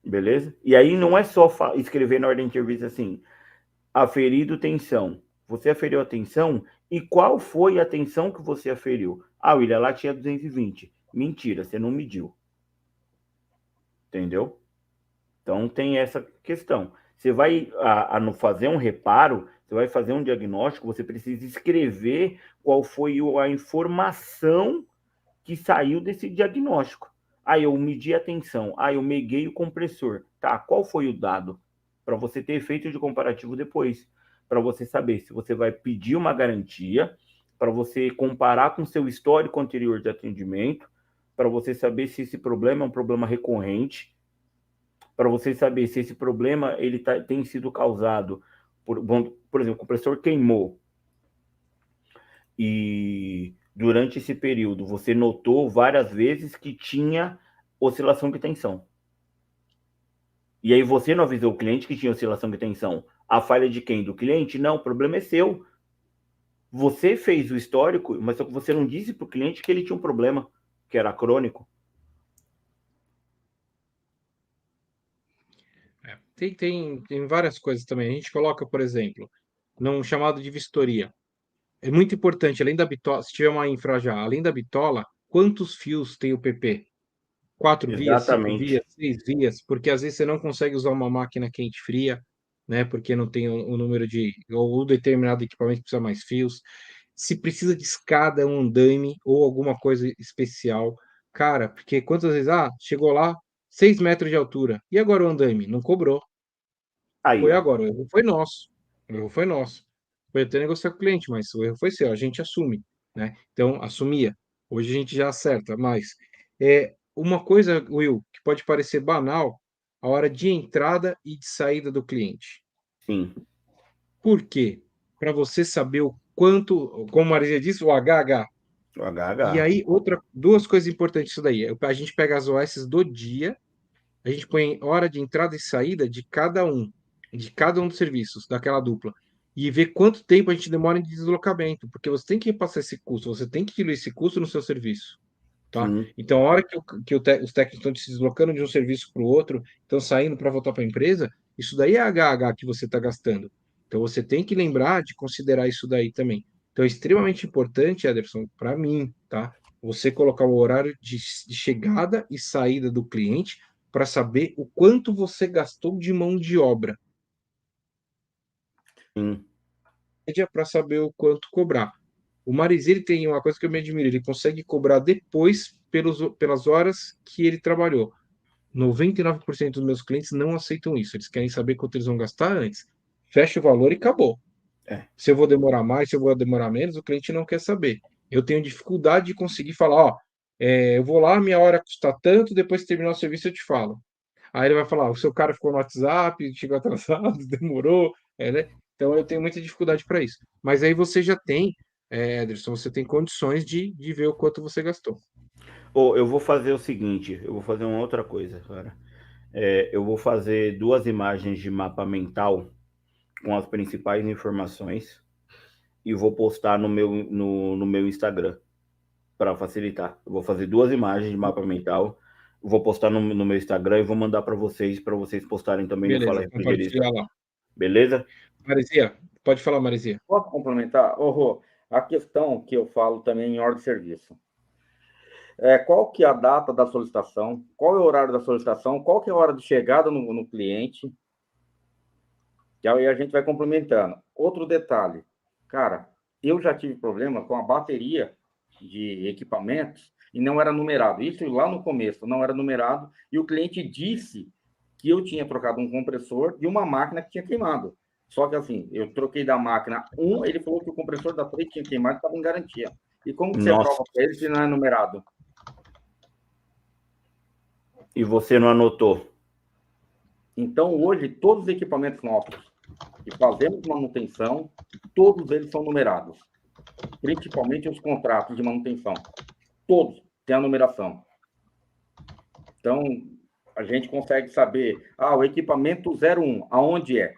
Beleza? E aí não é só escrever na ordem de serviço assim, aferido tensão. Você aferiu a tensão e qual foi a tensão que você aferiu? Ah, William, lá tinha 220. Mentira, você não mediu. Entendeu? Então tem essa questão. Você vai fazer um reparo, você vai fazer um diagnóstico, você precisa escrever qual foi a informação que saiu desse diagnóstico. Ah, eu medi a tensão. Ah, eu meguei o compressor. Tá, qual foi o dado? Para você ter efeito de comparativo depois. Para você saber se você vai pedir uma garantia, para você comparar com seu histórico anterior de atendimento, para você saber se esse problema é um problema recorrente, para você saber se esse problema ele tem sido causado por exemplo, o compressor queimou e durante esse período você notou várias vezes que tinha oscilação de tensão. E aí você não avisou o cliente que tinha oscilação de tensão. A falha de quem? Do cliente? Não, o problema é seu. Você fez o histórico, mas só que você não disse para o cliente que ele tinha um problema, que era crônico. Tem várias coisas também. A gente coloca, por exemplo, num chamado de vistoria. É muito importante, além da bitola, se tiver uma infra já, além da bitola, quantos fios tem o PP? 4 vias, 5 Exatamente. vias, 6 vias, porque às vezes você não consegue usar uma máquina quente-fria, né? Porque não tem um número de. Ou um determinado equipamento que precisa mais fios. Se precisa de escada, um andaime ou alguma coisa especial. Cara, porque quantas vezes, chegou lá, 6 metros de altura. E agora o andaime? Não cobrou. Aí, Foi ó. agora, o erro foi nosso. O erro foi nosso. Foi até negociar com o cliente, mas o erro foi seu, a gente assume, né? Então, assumia. Hoje a gente já acerta, mas uma coisa, Will, que pode parecer banal, a hora de entrada e de saída do cliente. Sim. Por quê? Para você saber o quanto, como a Maria disse, o HH. O HH. E aí, duas coisas importantes isso daí. A gente pega as OS do dia, a gente põe hora de entrada e saída de cada um dos serviços, daquela dupla, e ver quanto tempo a gente demora em deslocamento, porque você tem que repassar esse custo, você tem que diluir esse custo no seu serviço, tá? Sim. Então, a hora que os técnicos estão se deslocando de um serviço para o outro, estão saindo para voltar para a empresa, isso daí é HH que você está gastando. Então, você tem que lembrar de considerar isso daí também. Então, é extremamente importante, Ederson, para mim, tá? Você colocar o horário de chegada e saída do cliente para saber o quanto você gastou de mão de obra. Sim. Para saber o quanto cobrar. O Marizia tem uma coisa que eu me admiro, ele consegue cobrar depois pelas horas que ele trabalhou. 99% dos meus clientes não aceitam isso. Eles querem saber quanto eles vão gastar antes. Fecha o valor e acabou. Se eu vou demorar mais, se eu vou demorar menos, o cliente não quer saber. Eu tenho dificuldade de conseguir falar, ó, eu vou lá, minha hora custa tanto, depois que terminar o serviço eu te falo. Aí ele vai falar, o seu cara ficou no WhatsApp, chegou atrasado, demorou, né? Então eu tenho muita dificuldade para isso. Mas aí você já tem, Ederson, você tem condições de ver o quanto você gastou. Eu vou fazer o seguinte, eu vou fazer uma outra coisa, cara. Eu vou fazer 2 imagens de mapa mental com as principais informações e vou postar no meu Instagram para facilitar. Eu vou fazer 2 imagens de mapa mental, vou postar no meu Instagram e vou mandar para vocês postarem também no Fala Refrigerista. Compartilhar lá. Beleza? Marizia, pode falar, Marizia. Posso complementar? Rô, a questão que eu falo também em ordem de serviço. Qual que é a data da solicitação? Qual é o horário da solicitação? Qual que é a hora de chegada no cliente? E aí a gente vai complementando. Outro detalhe. Cara, eu já tive problema com a bateria de equipamentos e não era numerado. Isso lá no começo não era numerado e o cliente disse que eu tinha trocado um compressor de uma máquina que tinha queimado. Só que assim, eu troquei da máquina 1, ele falou que o compressor da 3 tinha queimado e estava em garantia. E como que você prova para ele se não é numerado? E você não anotou? Então, hoje, todos os equipamentos nossos que fazemos manutenção, todos eles são numerados. Principalmente os contratos de manutenção. Todos têm a numeração. Então, a gente consegue saber, o equipamento 01, aonde é?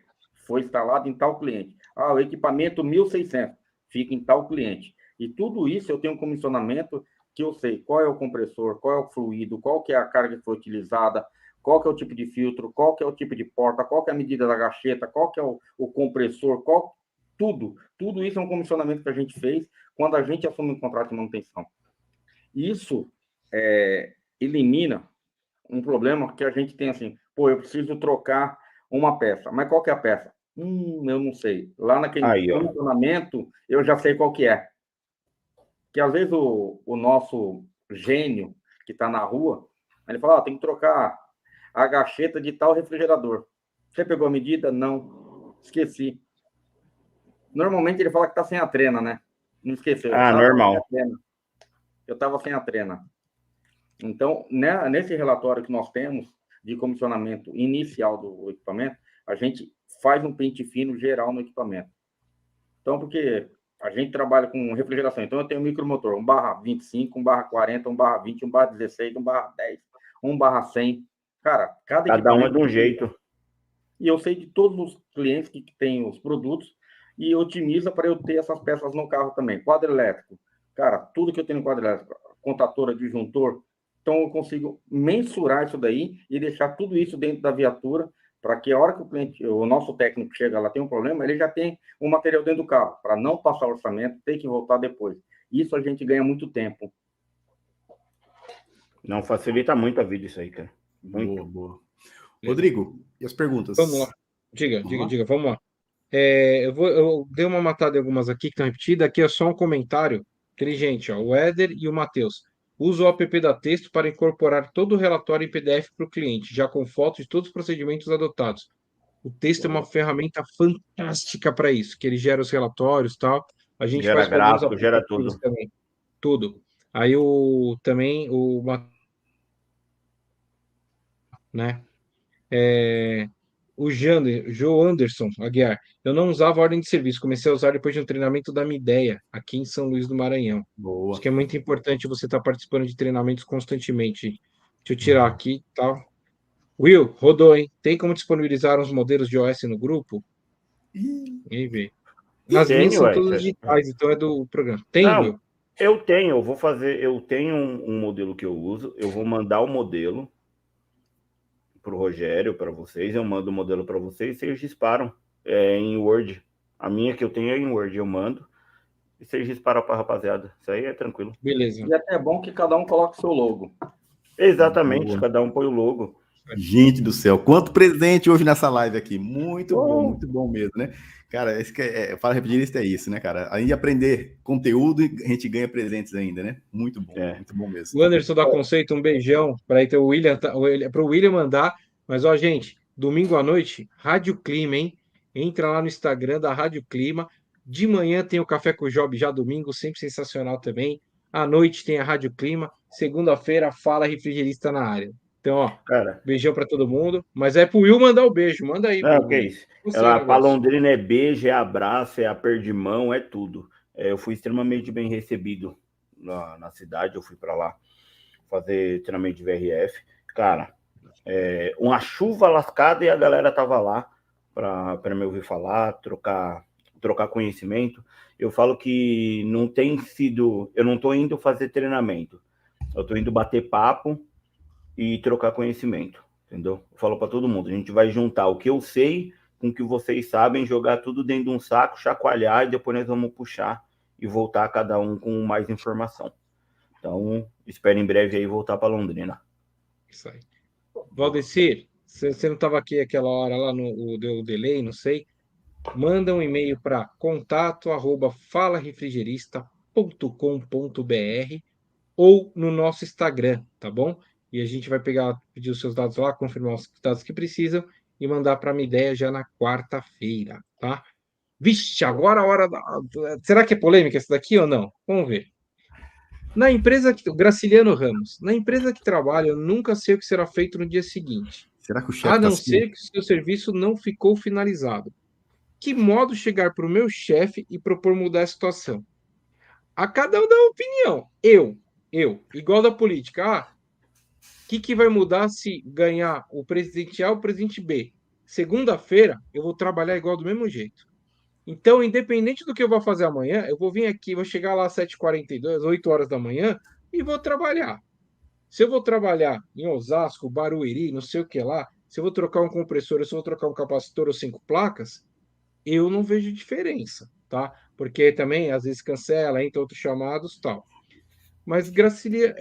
Foi instalado em tal cliente. O equipamento 1600, fica em tal cliente. E tudo isso eu tenho um comissionamento que eu sei qual é o compressor, qual é o fluido, qual que é a carga que foi utilizada, qual que é o tipo de filtro, qual que é o tipo de porta, qual que é a medida da gacheta, qual que é o compressor, tudo isso é um comissionamento que a gente fez quando a gente assume um contrato de manutenção. Isso elimina um problema que a gente tem assim, eu preciso trocar uma peça, mas qual que é a peça? Eu não sei. Lá naquele comissionamento, eu já sei qual que é. Que às vezes o nosso gênio que está na rua, ele fala, tem que trocar a gacheta de tal refrigerador. Você pegou a medida? Não. Esqueci. Normalmente ele fala que está sem a trena, né? Não esqueceu. Normal. Eu estava sem a trena. Então, nesse relatório que nós temos de comissionamento inicial do equipamento, a gente faz um pente fino geral no equipamento. Então, porque a gente trabalha com refrigeração. Então, eu tenho um micromotor 1/25, 1/40, 1/20, 1/16, 1/10, 1/100. Cara, cada um é de um jeito. E eu sei de todos os clientes que têm os produtos e otimiza para eu ter essas peças no carro também. Quadro elétrico. Cara, tudo que eu tenho no quadro elétrico, contatora, disjuntor. Então, eu consigo mensurar isso daí e deixar tudo isso dentro da viatura para que a hora que o nosso técnico chega lá, tem um problema, ele já tem o material dentro do carro, para não passar orçamento, ter que voltar depois. Isso a gente ganha muito tempo. Não, facilita muito a vida isso aí, cara. Muito. Boa. Rodrigo, e as perguntas? Vamos lá. Diga, vamos lá. Eu dei uma matada em algumas aqui que estão repetidas. Aqui é só um comentário inteligente, ó. O Éder e o Matheus. Usa o app da Texto para incorporar todo o relatório em PDF para o cliente, já com fotos de todos os procedimentos adotados. O Texto é uma ferramenta fantástica para isso, que ele gera os relatórios e tal. A gente gera faz gráfico, gera tudo. Também. Tudo. Aí também o né? O Joe Anderson Aguiar. Eu não usava ordem de serviço, comecei a usar depois de um treinamento da Mideia, aqui em São Luís do Maranhão. Boa. Acho que é muito importante você estar participando de treinamentos constantemente. Deixa eu tirar aqui, tal. Will, rodou, hein? Tem como disponibilizar uns modelos de OS no grupo? Ninguém vê. Nas minhas são todas digitais, então é do programa. Tem, Will? Eu tenho um modelo que eu uso, eu vou mandar o modelo para o Rogério, para vocês, eu mando o modelo para vocês, vocês disparam em Word. A minha que eu tenho é em Word, eu mando, e vocês disparam para a rapaziada. Isso aí é tranquilo. Beleza. E até é bom que cada um coloque o seu logo. Exatamente, cada um põe o logo. Gente do céu, quanto presente hoje nessa live aqui. Muito bom mesmo, né? Cara, esse que Fala Refrigerista é isso, né, cara? Além de aprender conteúdo, a gente ganha presentes ainda, né? Muito bom mesmo. O Anderson da Conceito, um beijão para o William, para o William mandar. Mas, ó, gente, domingo à noite, Rádio Clima, hein? Entra lá no Instagram da Rádio Clima. De manhã tem o Café com o Job, já domingo, sempre sensacional também. À noite tem a Rádio Clima. Segunda-feira, Fala Refrigerista na área. Então, ó, Cara, beijão para todo mundo. Mas é pro Will mandar o beijo. Manda aí. não, que é isso. Você, Ela, pra Londrina é beijo, é abraço, é aperto de mão, é tudo. Eu fui extremamente bem recebido na cidade. Eu fui para lá fazer treinamento de VRF. Cara, uma chuva lascada e a galera tava lá para me ouvir falar, trocar conhecimento. Eu falo que não tem sido... Eu não estou indo fazer treinamento. Eu estou indo bater papo e trocar conhecimento, entendeu? Eu falo para todo mundo, a gente vai juntar o que eu sei com o que vocês sabem, jogar tudo dentro de um saco, chacoalhar e depois nós vamos puxar e voltar cada um com mais informação. Então, espero em breve aí voltar para Londrina. Isso aí. Valdecir, você não estava aqui aquela hora lá deu delay, não sei. Manda um e-mail para contato@falarefrigerista.com.br ou no nosso Instagram, tá bom? E a gente vai pedir os seus dados lá, confirmar os dados que precisam e mandar para a Mideia já na quarta-feira, tá? Vixe, agora a hora da... Será que é polêmica essa daqui ou não? Vamos ver. Na empresa que... Graciliano Ramos. Na empresa que trabalho, eu nunca sei o que será feito no dia seguinte. Será que o chefe A não ser que o seu serviço não ficou finalizado. Que modo chegar para o meu chefe e propor mudar a situação? A cada um dá uma opinião. Igual da política. O que vai mudar se ganhar o presidente A ou o presidente B? Segunda-feira, eu vou trabalhar igual do mesmo jeito. Então, independente do que eu vou fazer amanhã, eu vou vir aqui, vou chegar lá às 7h42, 8 horas da manhã, e vou trabalhar. Se eu vou trabalhar em Osasco, Barueri, não sei o que lá, se eu vou trocar um compressor, se eu vou trocar um capacitor ou 5 placas, eu não vejo diferença, tá? Porque também, às vezes, cancela, entra outros chamados, tal. Mas, Graciliano,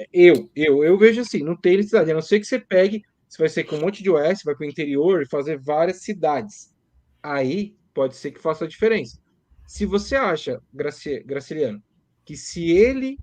eu vejo assim, não tem necessidade, a não ser que você pegue, você vai ser com um monte de OS, vai para o interior e fazer várias cidades. Aí, pode ser que faça a diferença. Se você acha, Graciliano, que se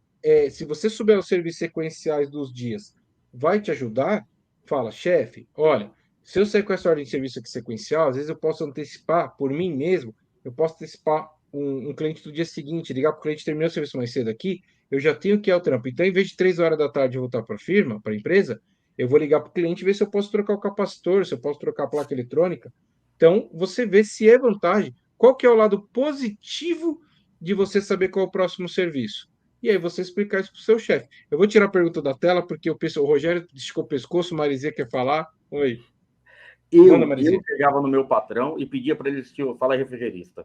você souber os serviços sequenciais dos dias, vai te ajudar, fala, chefe, olha, se eu sair com essa ordem de serviço aqui sequencial, às vezes eu posso antecipar por mim mesmo, eu posso antecipar um cliente do dia seguinte, ligar para o cliente terminar o serviço mais cedo aqui, eu já tenho que ir ao trampo. Então, em vez de 3 horas da tarde eu voltar para a firma, para a empresa, eu vou ligar para o cliente e ver se eu posso trocar o capacitor, se eu posso trocar a placa eletrônica. Então, você vê se é vantagem. Qual que é o lado positivo de você saber qual é o próximo serviço? E aí você explicar isso para o seu chefe. Eu vou tirar a pergunta da tela, porque o Rogério esticou o pescoço, Marizia quer falar. Oi. Eu chegava no meu patrão e pedia para ele assistir o Fala Refrigerista.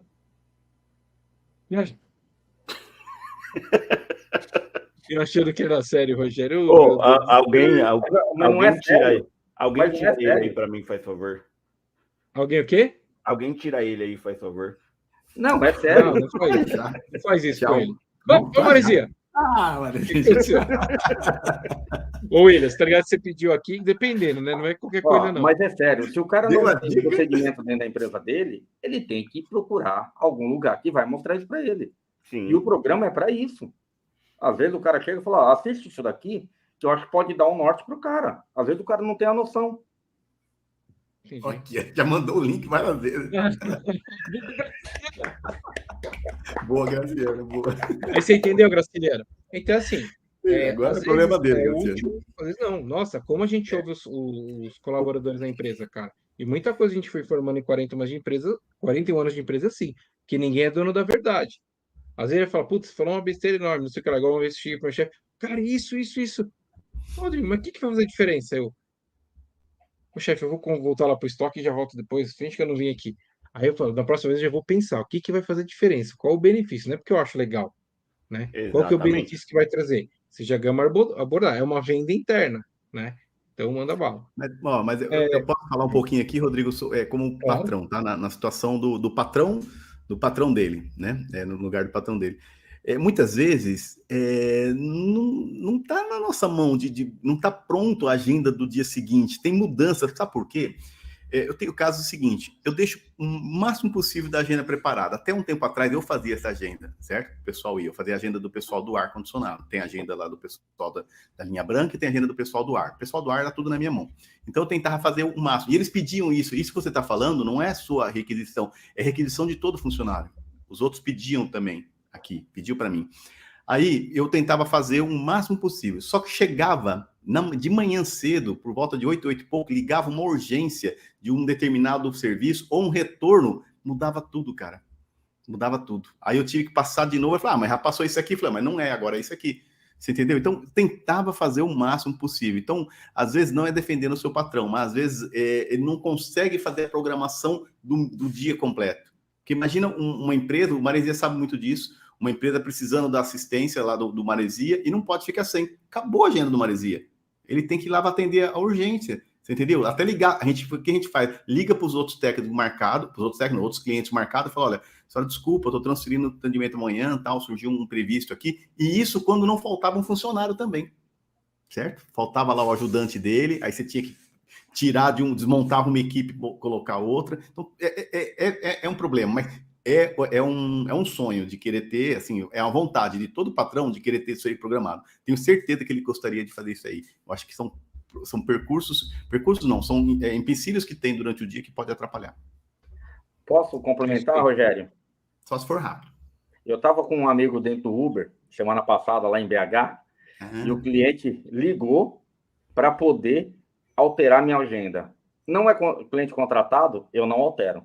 Eu achando que era sério, Rogério. Alguém tira ele aí para mim, faz favor. Alguém o quê? Alguém tira ele aí, faz favor. Não, é sério. Não faz isso com ele. Ô, Marizia. Marizia. Ô, William, tá ligado? Você pediu aqui, dependendo, né? Não é qualquer coisa, não. Mas é sério, se o cara não tem procedimento dentro da empresa dele, ele tem que procurar algum lugar que vai mostrar isso para ele. Sim. E o programa é para isso. Às vezes o cara chega e fala, assiste isso daqui, que eu acho que pode dar um norte pro cara. Às vezes o cara não tem a noção. Aqui, já mandou o link várias vezes. Boa, Graciliano, boa. Aí você entendeu, Graciliano? Então, assim... agora é o problema dele, Graciliano. Às vezes não. Nossa, como a gente ouve os colaboradores da empresa, cara. E muita coisa a gente foi formando em 41 anos de empresa, sim. Que ninguém é dono da verdade. Às vezes ele fala, putz, você falou uma besteira enorme, não sei o que lá, igual uma vez chega para o chefe, cara, isso. Rodrigo, mas o que vai fazer diferença? Chefe, eu vou voltar lá para o estoque e já volto depois, finge que eu não vim aqui. Aí eu falo, na próxima vez eu já vou pensar, o que vai fazer diferença? Qual o benefício? Não é porque eu acho legal, né? Exatamente. Qual que é o benefício que vai trazer? Você já gama abordar, é uma venda interna, né? Então manda bala. Mas eu posso falar um pouquinho aqui, Rodrigo, como patrão, tá? Na situação do patrão dele, né? No lugar do patrão dele. muitas vezes não está na nossa mão, não está pronto a agenda do dia seguinte, tem mudança, sabe por quê? Eu tenho o caso seguinte, eu deixo o máximo possível da agenda preparada. Até um tempo atrás eu fazia essa agenda, certo? O pessoal ia, eu fazia a agenda do pessoal do ar-condicionado. Tem a agenda lá do pessoal da linha branca e tem a agenda do pessoal do ar. O pessoal do ar era tudo na minha mão. Então eu tentava fazer o máximo. E eles pediam isso. Isso que você está falando não é sua requisição, é requisição de todo funcionário. Os outros pediam também aqui, pediu para mim. Aí eu tentava fazer o máximo possível. Só que chegava de manhã cedo, por volta de 8 e pouco, ligava uma urgência de um determinado serviço ou um retorno, mudava tudo, cara. Mudava tudo. Aí eu tive que passar de novo e falar, mas já passou isso aqui? Eu falei, mas não é, agora é isso aqui. Você entendeu? Então, tentava fazer o máximo possível. Então, às vezes não é defendendo o seu patrão, mas às vezes ele não consegue fazer a programação do dia completo. Porque imagina uma empresa, o Maresia sabe muito disso, uma empresa precisando da assistência lá do Maresia e não pode ficar sem. Acabou a agenda do Maresia. Ele tem que ir lá para atender a urgência. Você entendeu? Até ligar. O que a gente faz? Liga para os outros técnicos marcados, para os outros técnicos, outros clientes marcados, e fala: olha, senhora, desculpa, eu estou transferindo o atendimento amanhã, tal, surgiu um imprevisto aqui. E isso quando não faltava um funcionário também. Certo? Faltava lá o ajudante dele, aí você tinha que tirar desmontava uma equipe, colocar outra. Então, é um problema, mas é um sonho de querer ter, assim, é uma vontade de todo patrão de querer ter isso aí programado. Tenho certeza que ele gostaria de fazer isso aí. Eu acho que são percursos não, são empecilhos que tem durante o dia que pode atrapalhar. Posso complementar, Rogério? Só se for rápido. Eu estava com um amigo dentro do Uber, semana passada, lá em BH, e o cliente ligou para poder alterar minha agenda. Não é cliente contratado, eu não altero.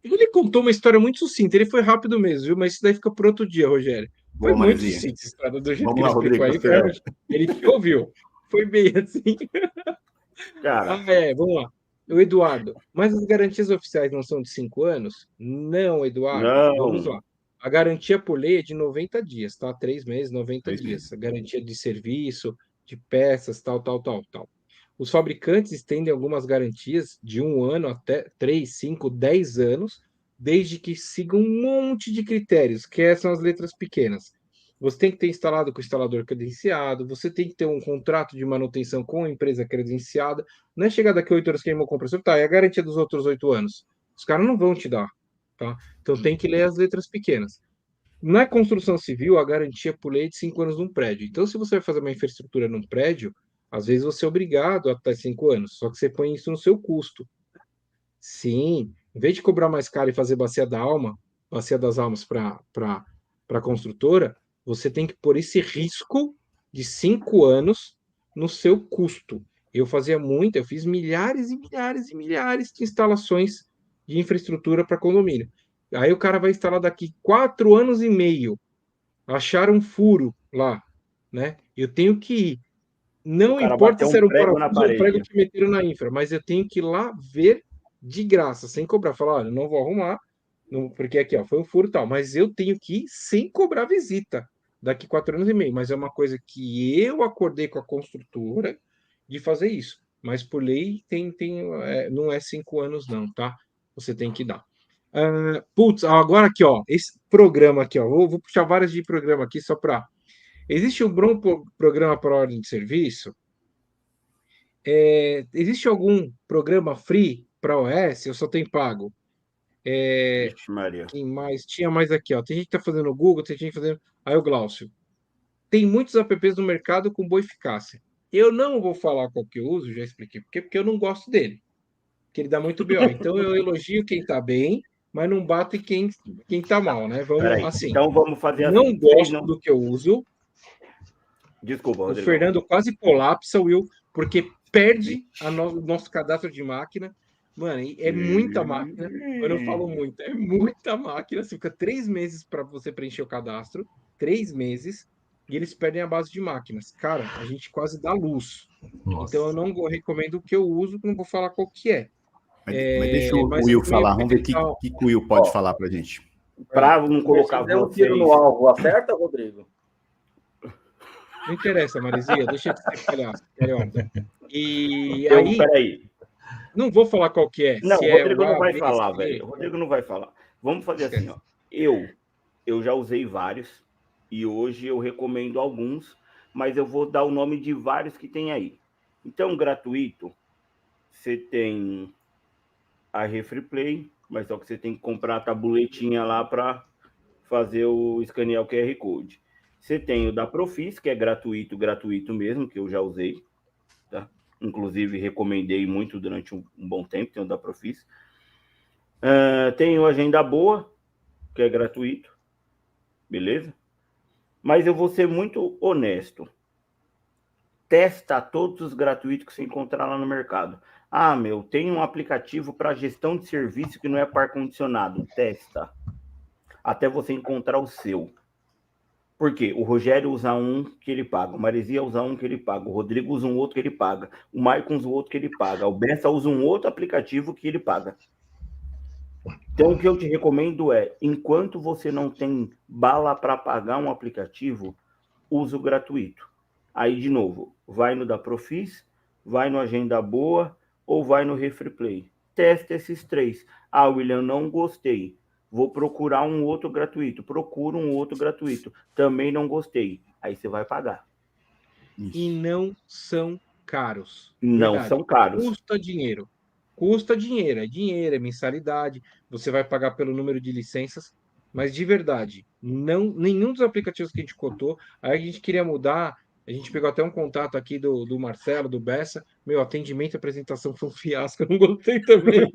Ele contou uma história muito sucinta, ele foi rápido mesmo, viu? Mas isso daí fica por outro dia, Rogério. Foi Boa, muito Maresia. sucinta a história do jeito Vamos que ele lá, explicou Rodrigo, aí. Ele que ouviu. Foi bem assim. Cara, Vamos lá. O Eduardo, mas as garantias oficiais não são de 5 anos? Não, Eduardo. Não. Vamos lá. A garantia por lei é de 90 dias, tá? 3 meses, 90 3 dias. meses. A garantia de serviço, de peças, tal. Os fabricantes estendem algumas garantias de 1 ano até 3, 5, 10 anos, desde que sigam um monte de critérios, que são as letras pequenas. Você tem que ter instalado com o instalador credenciado, você tem que ter um contrato de manutenção com a empresa credenciada. Não é chegar daqui a 8 anos queimou o compressor, tá? É a garantia dos outros 8 anos. Os caras não vão te dar, tá? Então tem que ler as letras pequenas. Na construção civil, a garantia por lei é de 5 anos num prédio. Então, se você vai fazer uma infraestrutura num prédio, às vezes você é obrigado a estar 5 anos, só que você põe isso no seu custo. Sim, em vez de cobrar mais caro e fazer bacia das almas para a construtora, você tem que pôr esse risco de 5 anos no seu custo. Eu fiz milhares e milhares e milhares de instalações de infraestrutura para condomínio. Aí o cara vai instalar daqui 4 anos e meio. Acharam um furo lá, né? Eu tenho que ir. Não importa se era um parafuso ou um prego que meteram na infra, mas eu tenho que ir lá ver de graça, sem cobrar. Falar, olha, não vou arrumar, porque aqui ó, foi um furo e tal, mas eu tenho que ir sem cobrar visita daqui 4 anos e meio. Mas é uma coisa que eu acordei com a construtora de fazer isso. Mas por lei não é 5 anos, não, tá? Você tem que dar. Agora aqui, ó, esse programa aqui, ó, vou puxar várias de programa aqui só para. Existe um bom programa para ordem de serviço? Existe algum programa free para OS? Eu só tenho pago. Vixe, Maria. Quem mais? Tinha mais aqui, ó. Tem gente que está fazendo Google, tem gente fazendo. Aí o Glaucio. Tem muitos apps no mercado com boa eficácia. Eu não vou falar qual que eu uso, já expliquei porque eu não gosto dele. Porque ele dá muito BO. Então eu elogio quem está bem, mas não bato quem está mal, né? Vamos assim. Então vamos fazer assim. Não gosto do que eu uso. Desculpa, Rodrigo. O Fernando quase colapsa, Will, porque perde o nosso cadastro de máquina. Mano, é muita máquina. Eu não falo muito, é muita máquina. Você fica 3 meses para você preencher o cadastro, 3 meses, e eles perdem a base de máquinas. Cara, a gente quase dá luz. Nossa. Então eu não recomendo o que eu uso, não vou falar qual que é. Mas deixa o Will falar, vamos ver o que o Will pode falar pra gente. Para não colocar um tiro no alvo, acerta, Rodrigo? Não interessa, Maresia, deixa de ser palhaço. E então, aí... Peraí. Não vou falar qual que é. Não, se o Rodrigo é não vai falar, velho. O Rodrigo não vai falar. Vamos fazer assim, ó. Eu eu já usei vários e hoje eu recomendo alguns, mas eu vou dar o nome de vários que tem aí. Então, gratuito, você tem a Refreeplay, mas só que você tem que comprar a tabuletinha lá para fazer escanear o QR Code. Você tem o da Profis, que é gratuito mesmo, que eu já usei, tá? Inclusive, recomendei muito durante um bom tempo, tem o da Profis. Tem o Agenda Boa, que é gratuito, beleza? Mas eu vou ser muito honesto. Testa todos os gratuitos que você encontrar lá no mercado. Ah, tem um aplicativo para gestão de serviço que não é par condicionado. Testa. Até você encontrar o seu. Por quê? O Rogério usa um que ele paga, o Maresia usa um que ele paga, o Rodrigo usa um outro que ele paga, o Maicon usa um outro que ele paga, o Bessa usa um outro aplicativo que ele paga. Então, o que eu te recomendo é, enquanto você não tem bala para pagar um aplicativo, usa o gratuito. Aí, de novo, vai no da Profis, vai no Agenda Boa ou vai no Refreeplay. Testa esses 3. Ah, William, não gostei. Vou procurar um outro gratuito. Procura um outro gratuito. Também não gostei. Aí você vai pagar. E não são caros. Não Verdade. são caros. Custa dinheiro. Custa dinheiro. É dinheiro, é mensalidade. Você vai pagar pelo número de licenças. Mas de verdade, nenhum dos aplicativos que a gente cotou, aí a gente queria mudar. A gente pegou até um contato aqui do Marcelo, do Bessa. Meu, atendimento e apresentação foi um fiasco. Eu não gostei também.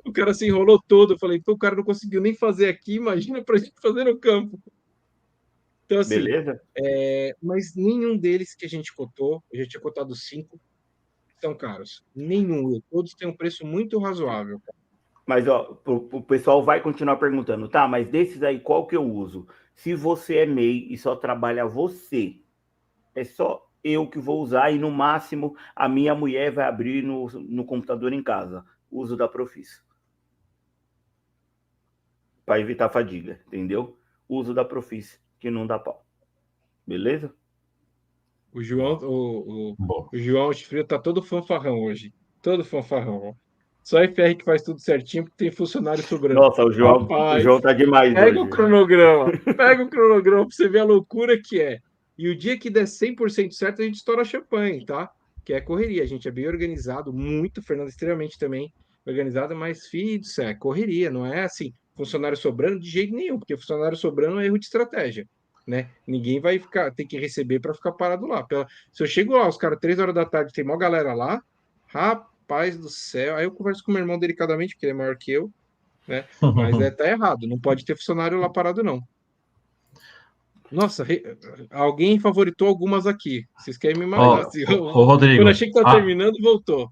O cara se enrolou todo. Eu falei, pô, o cara não conseguiu nem fazer aqui. Imagina pra gente fazer no campo. Então, assim, Beleza? mas nenhum deles que a gente cotou, eu já tinha cotado 5, são caros. Nenhum. Todos têm um preço muito razoável. Mas, ó, o pessoal vai continuar perguntando, tá, mas desses aí, qual que eu uso? Se você é MEI e só trabalha você, é só eu que vou usar e, no máximo, a minha mulher vai abrir no computador em casa. Uso da Profis. Para evitar fadiga, entendeu? Uso da Profis, que não dá pau. Beleza? O João, o João Chifre tá todo fanfarrão hoje. Todo fanfarrão. Só a FR que faz tudo certinho, porque tem funcionário sobrando. Nossa, o João tá demais pega hoje. o cronograma. Pega o cronograma pra você ver a loucura que é. E o dia que der 100% certo, a gente estoura champanhe, tá? Que é correria. A gente é bem organizado, muito. Fernando extremamente também organizado, mas, filho do céu, é correria. Não é assim, funcionário sobrando de jeito nenhum, porque funcionário sobrando é erro de estratégia. Né? Ninguém vai ter que receber para ficar parado lá. Se eu chego lá, os caras, 3 horas da tarde, tem maior galera lá, rapaz do céu. Aí eu converso com o meu irmão delicadamente, porque ele é maior que eu, né? Mas tá errado, não pode ter funcionário lá parado, não. Nossa, alguém favoritou algumas aqui. Vocês querem me matar? Rodrigo, Quando eu achei que tá terminando, voltou.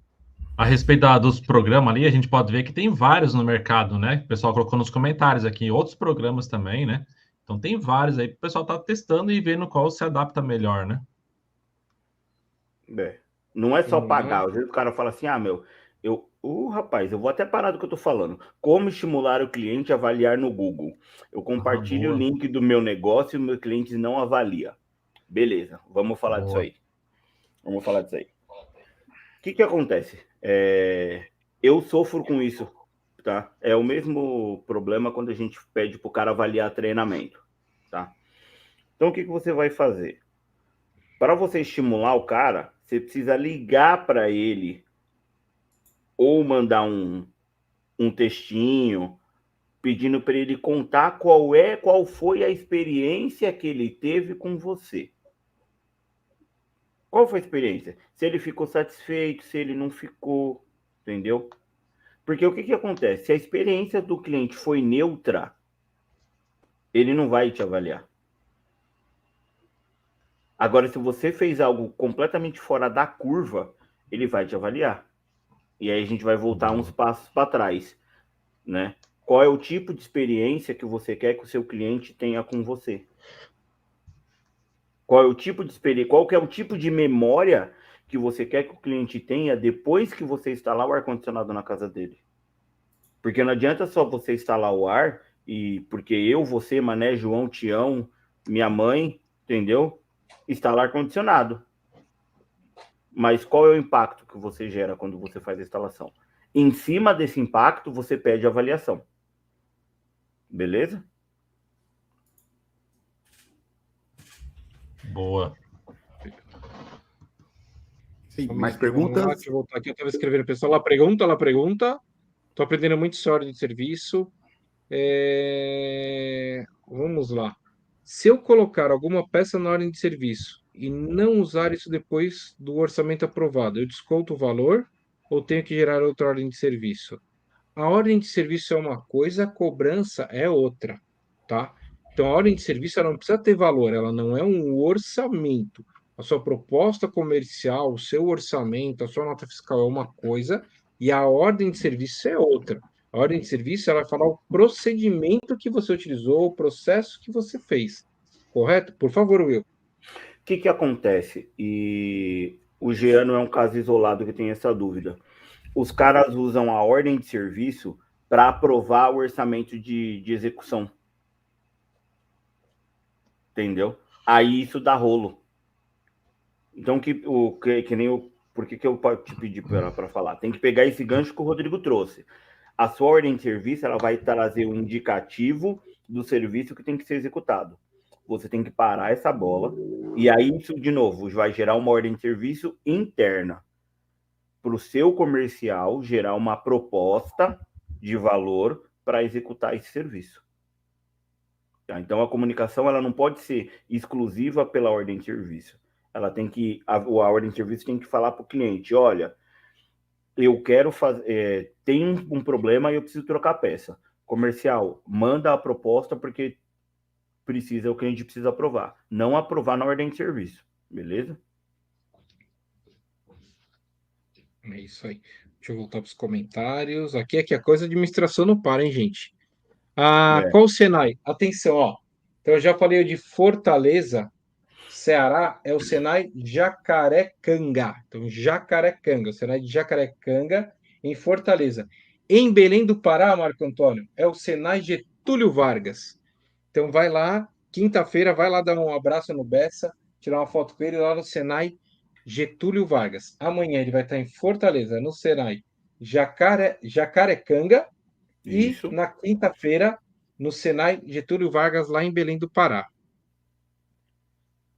A respeito dos programas ali, a gente pode ver que tem vários no mercado, né? O pessoal colocou nos comentários aqui, outros programas também, né? Então tem vários aí, o pessoal tá testando e vendo qual se adapta melhor, né? Não é só pagar. Às vezes o cara fala assim, rapaz, eu vou até parar do que eu tô falando. Como estimular o cliente a avaliar no Google? Eu compartilho o link do meu negócio e o meu cliente não avalia. Beleza, vamos falar disso aí. O que acontece? Eu sofro com isso, tá? É o mesmo problema quando a gente pede pro cara avaliar treinamento, tá? Então, o que você vai fazer? Para você estimular o cara, você precisa ligar para ele ou mandar um textinho pedindo para ele contar qual foi a experiência que ele teve com você. Qual foi a experiência? Se ele ficou satisfeito, se ele não ficou, entendeu? Porque o que acontece? Se a experiência do cliente foi neutra, ele não vai te avaliar. Agora, se você fez algo completamente fora da curva, ele vai te avaliar. E aí a gente vai voltar uns passos para trás, né? Qual é o tipo de experiência que você quer que o seu cliente tenha com você? Qual é o tipo de experiência? Qual que é o tipo de memória que você quer que o cliente tenha depois que você instalar o ar-condicionado na casa dele? Porque não adianta só você instalar o ar e porque eu, você, Mané, João, Tião, minha mãe, entendeu? Instalar ar-condicionado. Mas qual é o impacto que você gera quando você faz a instalação? Em cima desse impacto, você pede avaliação. Beleza? Boa. Sim, Só um mais minutinho, vamos lá, perguntas? deixa eu voltar aqui. Eu estava escrevendo, pessoal. Lá pergunta, lá pergunta. Estou aprendendo muito essa ordem de serviço. Vamos lá. Se eu colocar alguma peça na ordem de serviço e não usar isso depois do orçamento aprovado, eu desconto o valor ou tenho que gerar outra ordem de serviço? A ordem de serviço é uma coisa, a cobrança é outra, tá? Então, a ordem de serviço ela não precisa ter valor, ela não é um orçamento. A sua proposta comercial, o seu orçamento, a sua nota fiscal é uma coisa e a ordem de serviço é outra. A ordem de serviço ela vai falar o procedimento que você utilizou, o processo que você fez. Correto? Por favor, Will. O que acontece? E o Jean não é um caso isolado que tem essa dúvida. Os caras usam a ordem de serviço para aprovar o orçamento de execução. Entendeu? Aí isso dá rolo. Então, por que eu te pedi para falar? Tem que pegar esse gancho que o Rodrigo trouxe. A sua ordem de serviço ela vai trazer um indicativo do serviço que tem que ser executado. Você tem que parar essa bola, e aí isso, de novo, vai gerar uma ordem de serviço interna para o seu comercial gerar uma proposta de valor para executar esse serviço. Tá? Então, a comunicação ela não pode ser exclusiva pela ordem de serviço. Ela tem que, a ordem de serviço tem que falar para o cliente, olha, eu quero fazer, tem um problema e eu preciso trocar a peça. Comercial, manda a proposta porque o cliente precisa aprovar. Não aprovar na ordem de serviço, beleza? É isso aí. Deixa eu voltar para os comentários. Aqui é que a coisa de administração não para, hein, gente? Qual o Senai? Atenção, ó. Então, eu já falei de Fortaleza, Ceará, é o Senai Jacarecanga. Então, Jacarecanga, o Senai de Jacarecanga, em Fortaleza. Em Belém do Pará, Marco Antônio, é o Senai Getúlio Vargas. Então, vai lá, quinta-feira, vai lá dar um abraço no Bessa, tirar uma foto com ele lá no Senai Getúlio Vargas. Amanhã ele vai estar em Fortaleza, no Senai Jacarecanga, e na quinta-feira, no Senai Getúlio Vargas, lá em Belém do Pará.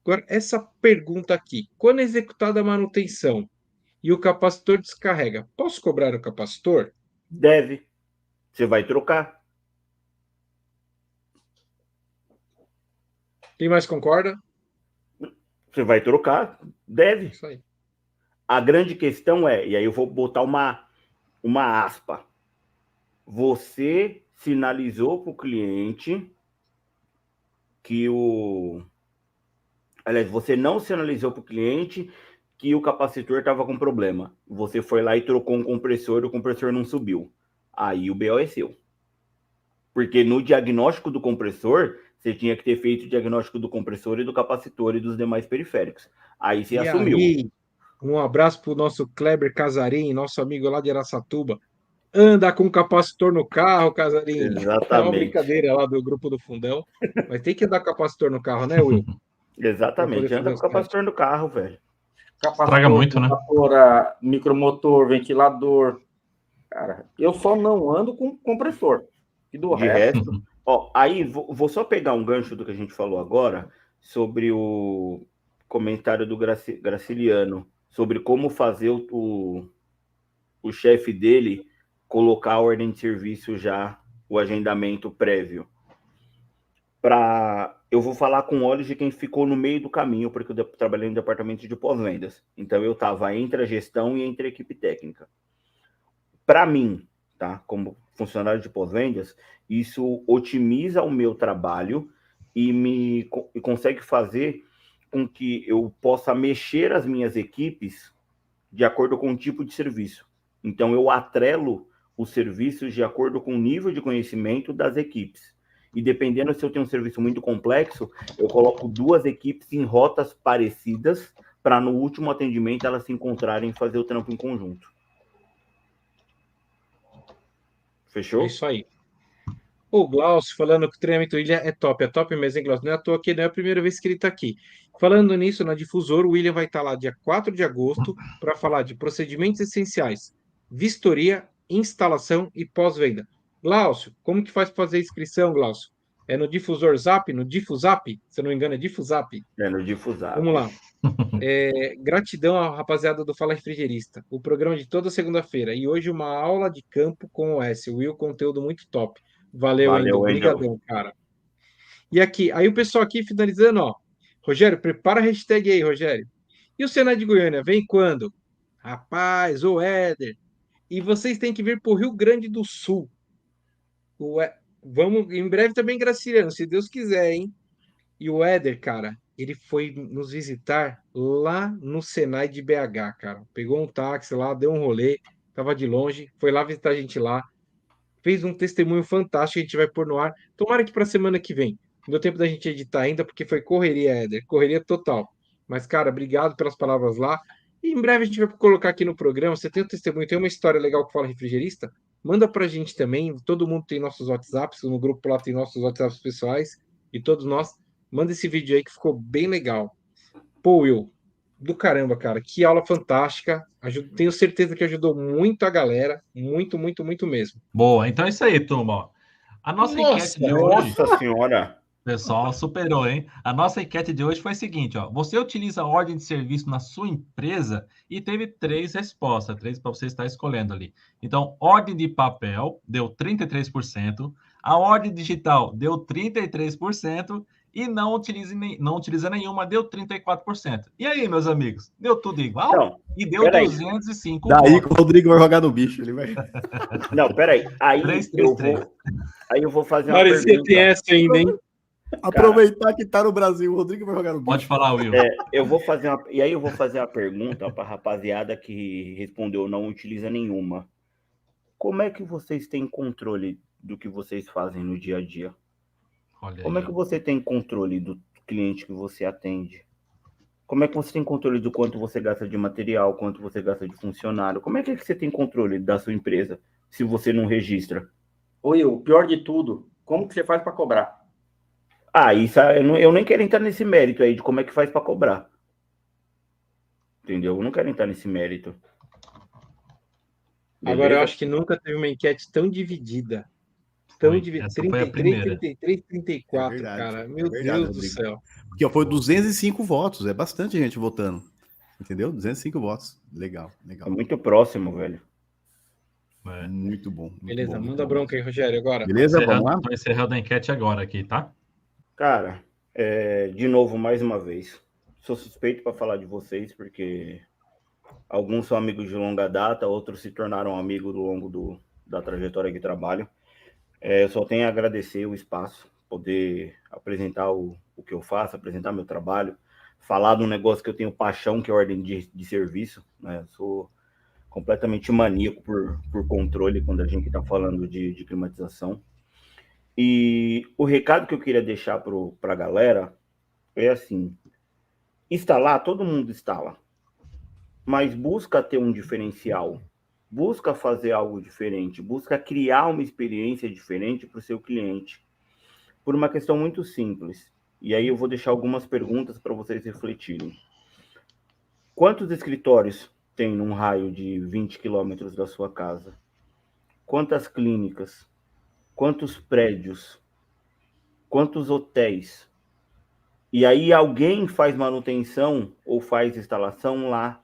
Agora, essa pergunta aqui: quando é executada a manutenção e o capacitor descarrega, posso cobrar o capacitor? Deve. Você vai trocar. Quem mais concorda? Você vai trocar. Deve. Isso aí. A grande questão é, e aí eu vou botar uma aspa. Você sinalizou para o cliente que Aliás, você não sinalizou para o cliente que o capacitor estava com problema. Você foi lá e trocou um compressor, o compressor não subiu. Aí o BO é seu. Porque no diagnóstico do compressor, você tinha que ter feito o diagnóstico do compressor e do capacitor e dos demais periféricos. Aí você assumiu. Aí, um abraço para o nosso Kleber Casarim, nosso amigo lá de Araçatuba. Anda com capacitor no carro, Casarim. Exatamente. É uma brincadeira lá do grupo do Fundão. Mas tem que andar com capacitor no carro, né, Will? Exatamente. Anda com o capacitor no carro, velho. Capacitor, traga muito, né? Micromotor, ventilador. Cara, eu só não ando com compressor. E do resto... Ó, aí, vou só pegar um gancho do que a gente falou agora sobre o comentário do Graciliano, sobre como fazer o chefe dele colocar a ordem de serviço já, o agendamento prévio. Eu vou falar com olhos de quem ficou no meio do caminho, porque eu trabalhei no departamento de pós-vendas. Então, eu estava entre a gestão e entre a equipe técnica. Para mim, tá, como funcionário de pós-vendas, isso otimiza o meu trabalho e consegue fazer com que eu possa mexer as minhas equipes de acordo com o tipo de serviço. Então, eu atrelo os serviços de acordo com o nível de conhecimento das equipes. E dependendo se eu tenho um serviço muito complexo, eu coloco duas equipes em rotas parecidas para no último atendimento elas se encontrarem e fazer o trampo em conjunto. Fechou? É isso aí. O Glaucio falando que o treinamento William é top mesmo, hein, Glaucio? Não é à toa que não é a primeira vez que ele está aqui. Falando nisso, na Difusor, o William vai estar lá dia 4 de agosto para falar de procedimentos essenciais, vistoria, instalação e pós-venda. Glaucio, como que faz para fazer a inscrição, Glaucio? É no Difusor Zap, no Difuzap, se eu não me engano, é Difuzap. É no Difusar. Vamos lá. Gratidão à rapaziada do Fala Refrigerista. O programa de toda segunda-feira. E hoje uma aula de campo com o S. Will, conteúdo muito top. Valeu, Valeu, Wendel. Wendel. Obrigadão, cara. E aqui, aí o pessoal aqui finalizando, ó. Rogério, prepara a hashtag aí, Rogério. E o Senado de Goiânia, vem quando? Rapaz, ô Éder. E vocês têm que vir para o Rio Grande do Sul. Vamos, em breve também, Graciliano, se Deus quiser, hein? E o Éder, cara, ele foi nos visitar lá no Senai de BH, cara. Pegou um táxi lá, deu um rolê, tava de longe, foi lá visitar a gente lá, fez um testemunho fantástico, a gente vai pôr no ar. Tomara que para semana que vem. Não deu tempo da gente editar ainda, porque foi correria, Éder, correria total. Mas, cara, obrigado pelas palavras lá. E em breve a gente vai colocar aqui no programa. Você tem um testemunho, tem uma história legal que fala refrigerista? Manda pra gente também. Todo mundo tem nossos WhatsApps, no grupo lá tem nossos WhatsApps pessoais. E todos nós. Manda esse vídeo aí que ficou bem legal. Pô, Will, do caramba, cara. Que aula fantástica. Tenho certeza que ajudou muito a galera. Muito, muito, muito mesmo. Boa, então é isso aí, turma. Ó. A nossa enquete de hoje... Nossa senhora! Pessoal, superou, hein? A nossa enquete de hoje foi a seguinte, ó. Você utiliza a ordem de serviço na sua empresa? E teve 3 respostas, 3 para você estar escolhendo ali. Então, ordem de papel deu 33%, a ordem digital deu 33%, e não utiliza nenhuma, deu 34%. E aí, meus amigos? Deu tudo igual? Não, E deu 205 Daí que votos. o Rodrigo vai jogar no bicho. Ele vai... Não, peraí. Aí 3, eu vou fazer uma Parecia pergunta. ter essa ainda, hein? Aproveitar que tá no Brasil. O Rodrigo vai jogar no bicho. Pode falar, Will. Eu vou fazer uma pergunta para a rapaziada que respondeu não utiliza nenhuma. Como é que vocês têm controle do que vocês fazem no dia a dia? Olha Como é aí, que ó. você tem controle do cliente que você atende? Como é que você tem controle do quanto você gasta de material, quanto você gasta de funcionário? Como é que você tem controle da sua empresa se você não registra? Oi, o pior de tudo, como que você faz para cobrar? Isso eu nem quero entrar nesse mérito aí de como é que faz para cobrar. Entendeu? Eu não quero entrar nesse mérito. Beleza? Agora, eu acho que nunca teve uma enquete tão dividida. Tão dividida. Essa foi a 33, primeira. 33, 34, É verdade, cara. é Meu verdade, Deus do Rodrigo. céu. Porque foi 205 votos. É bastante gente votando. Entendeu? 205 votos. Legal, É legal. muito próximo, velho. É. Muito bom. Muito Beleza, bom, manda muito bronca aí, Rogério, agora. Beleza? Vamos lá? Estou encerrando a enquete agora aqui, tá? Cara, de novo, mais uma vez, sou suspeito para falar de vocês, porque alguns são amigos de longa data, outros se tornaram amigos ao longo da trajetória de trabalho. Eu só tenho a agradecer o espaço, poder apresentar o que eu faço, apresentar meu trabalho, falar de um negócio que eu tenho paixão, que é a ordem de serviço, né? Eu sou completamente maníaco por controle quando a gente está falando de climatização. E o recado que eu queria deixar para a galera é assim: instalar, todo mundo instala, mas busca ter um diferencial, busca fazer algo diferente, busca criar uma experiência diferente para o seu cliente, por uma questão muito simples. E aí eu vou deixar algumas perguntas para vocês refletirem. Quantos escritórios tem num raio de 20 quilômetros da sua casa? Quantas clínicas? Quantos prédios? Quantos hotéis? E aí alguém faz manutenção ou faz instalação lá,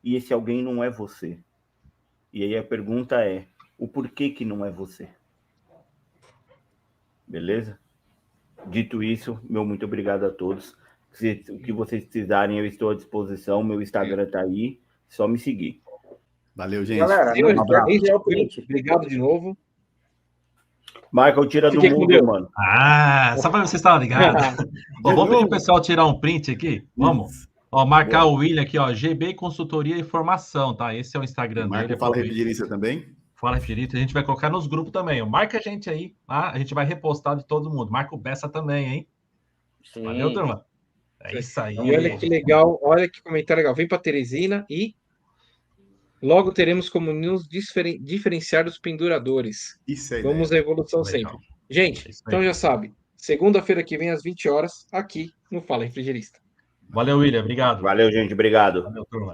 e esse alguém não é você. E aí a pergunta é, o porquê que não é você? Beleza? Dito isso, meu muito obrigado a todos. O que vocês precisarem, eu estou à disposição. Meu Instagram tá aí, só me seguir. Valeu, gente. Galera, Senhores, um abraço. obrigado de novo. Michael, tira do Fique com mundo, Deus. mano. Só para vocês estarem ligados. Ó, vamos pedir o pessoal tirar um print aqui? Vamos. Ó, marcar o William aqui, ó, GB Consultoria e Formação, tá? Esse é o Instagram dele. Marca Fala Refrigerista também. Fala Refrigerista, a gente vai colocar nos grupos também. Ó. Marca a gente aí, tá? A gente vai repostar de todo mundo. Marca o Bessa também, hein? Sim. Valeu, turma. É isso aí. E olha que legal, olha que comentário legal. Vem para Teresina e logo teremos como nos diferenciar dos penduradores. Isso aí. Vamos à evolução Legal. sempre. Gente, então já sabe, segunda-feira que vem às 20 horas, aqui no Fala Refrigerista. Valeu, William. Obrigado. Valeu, gente. Obrigado. Valeu, turma.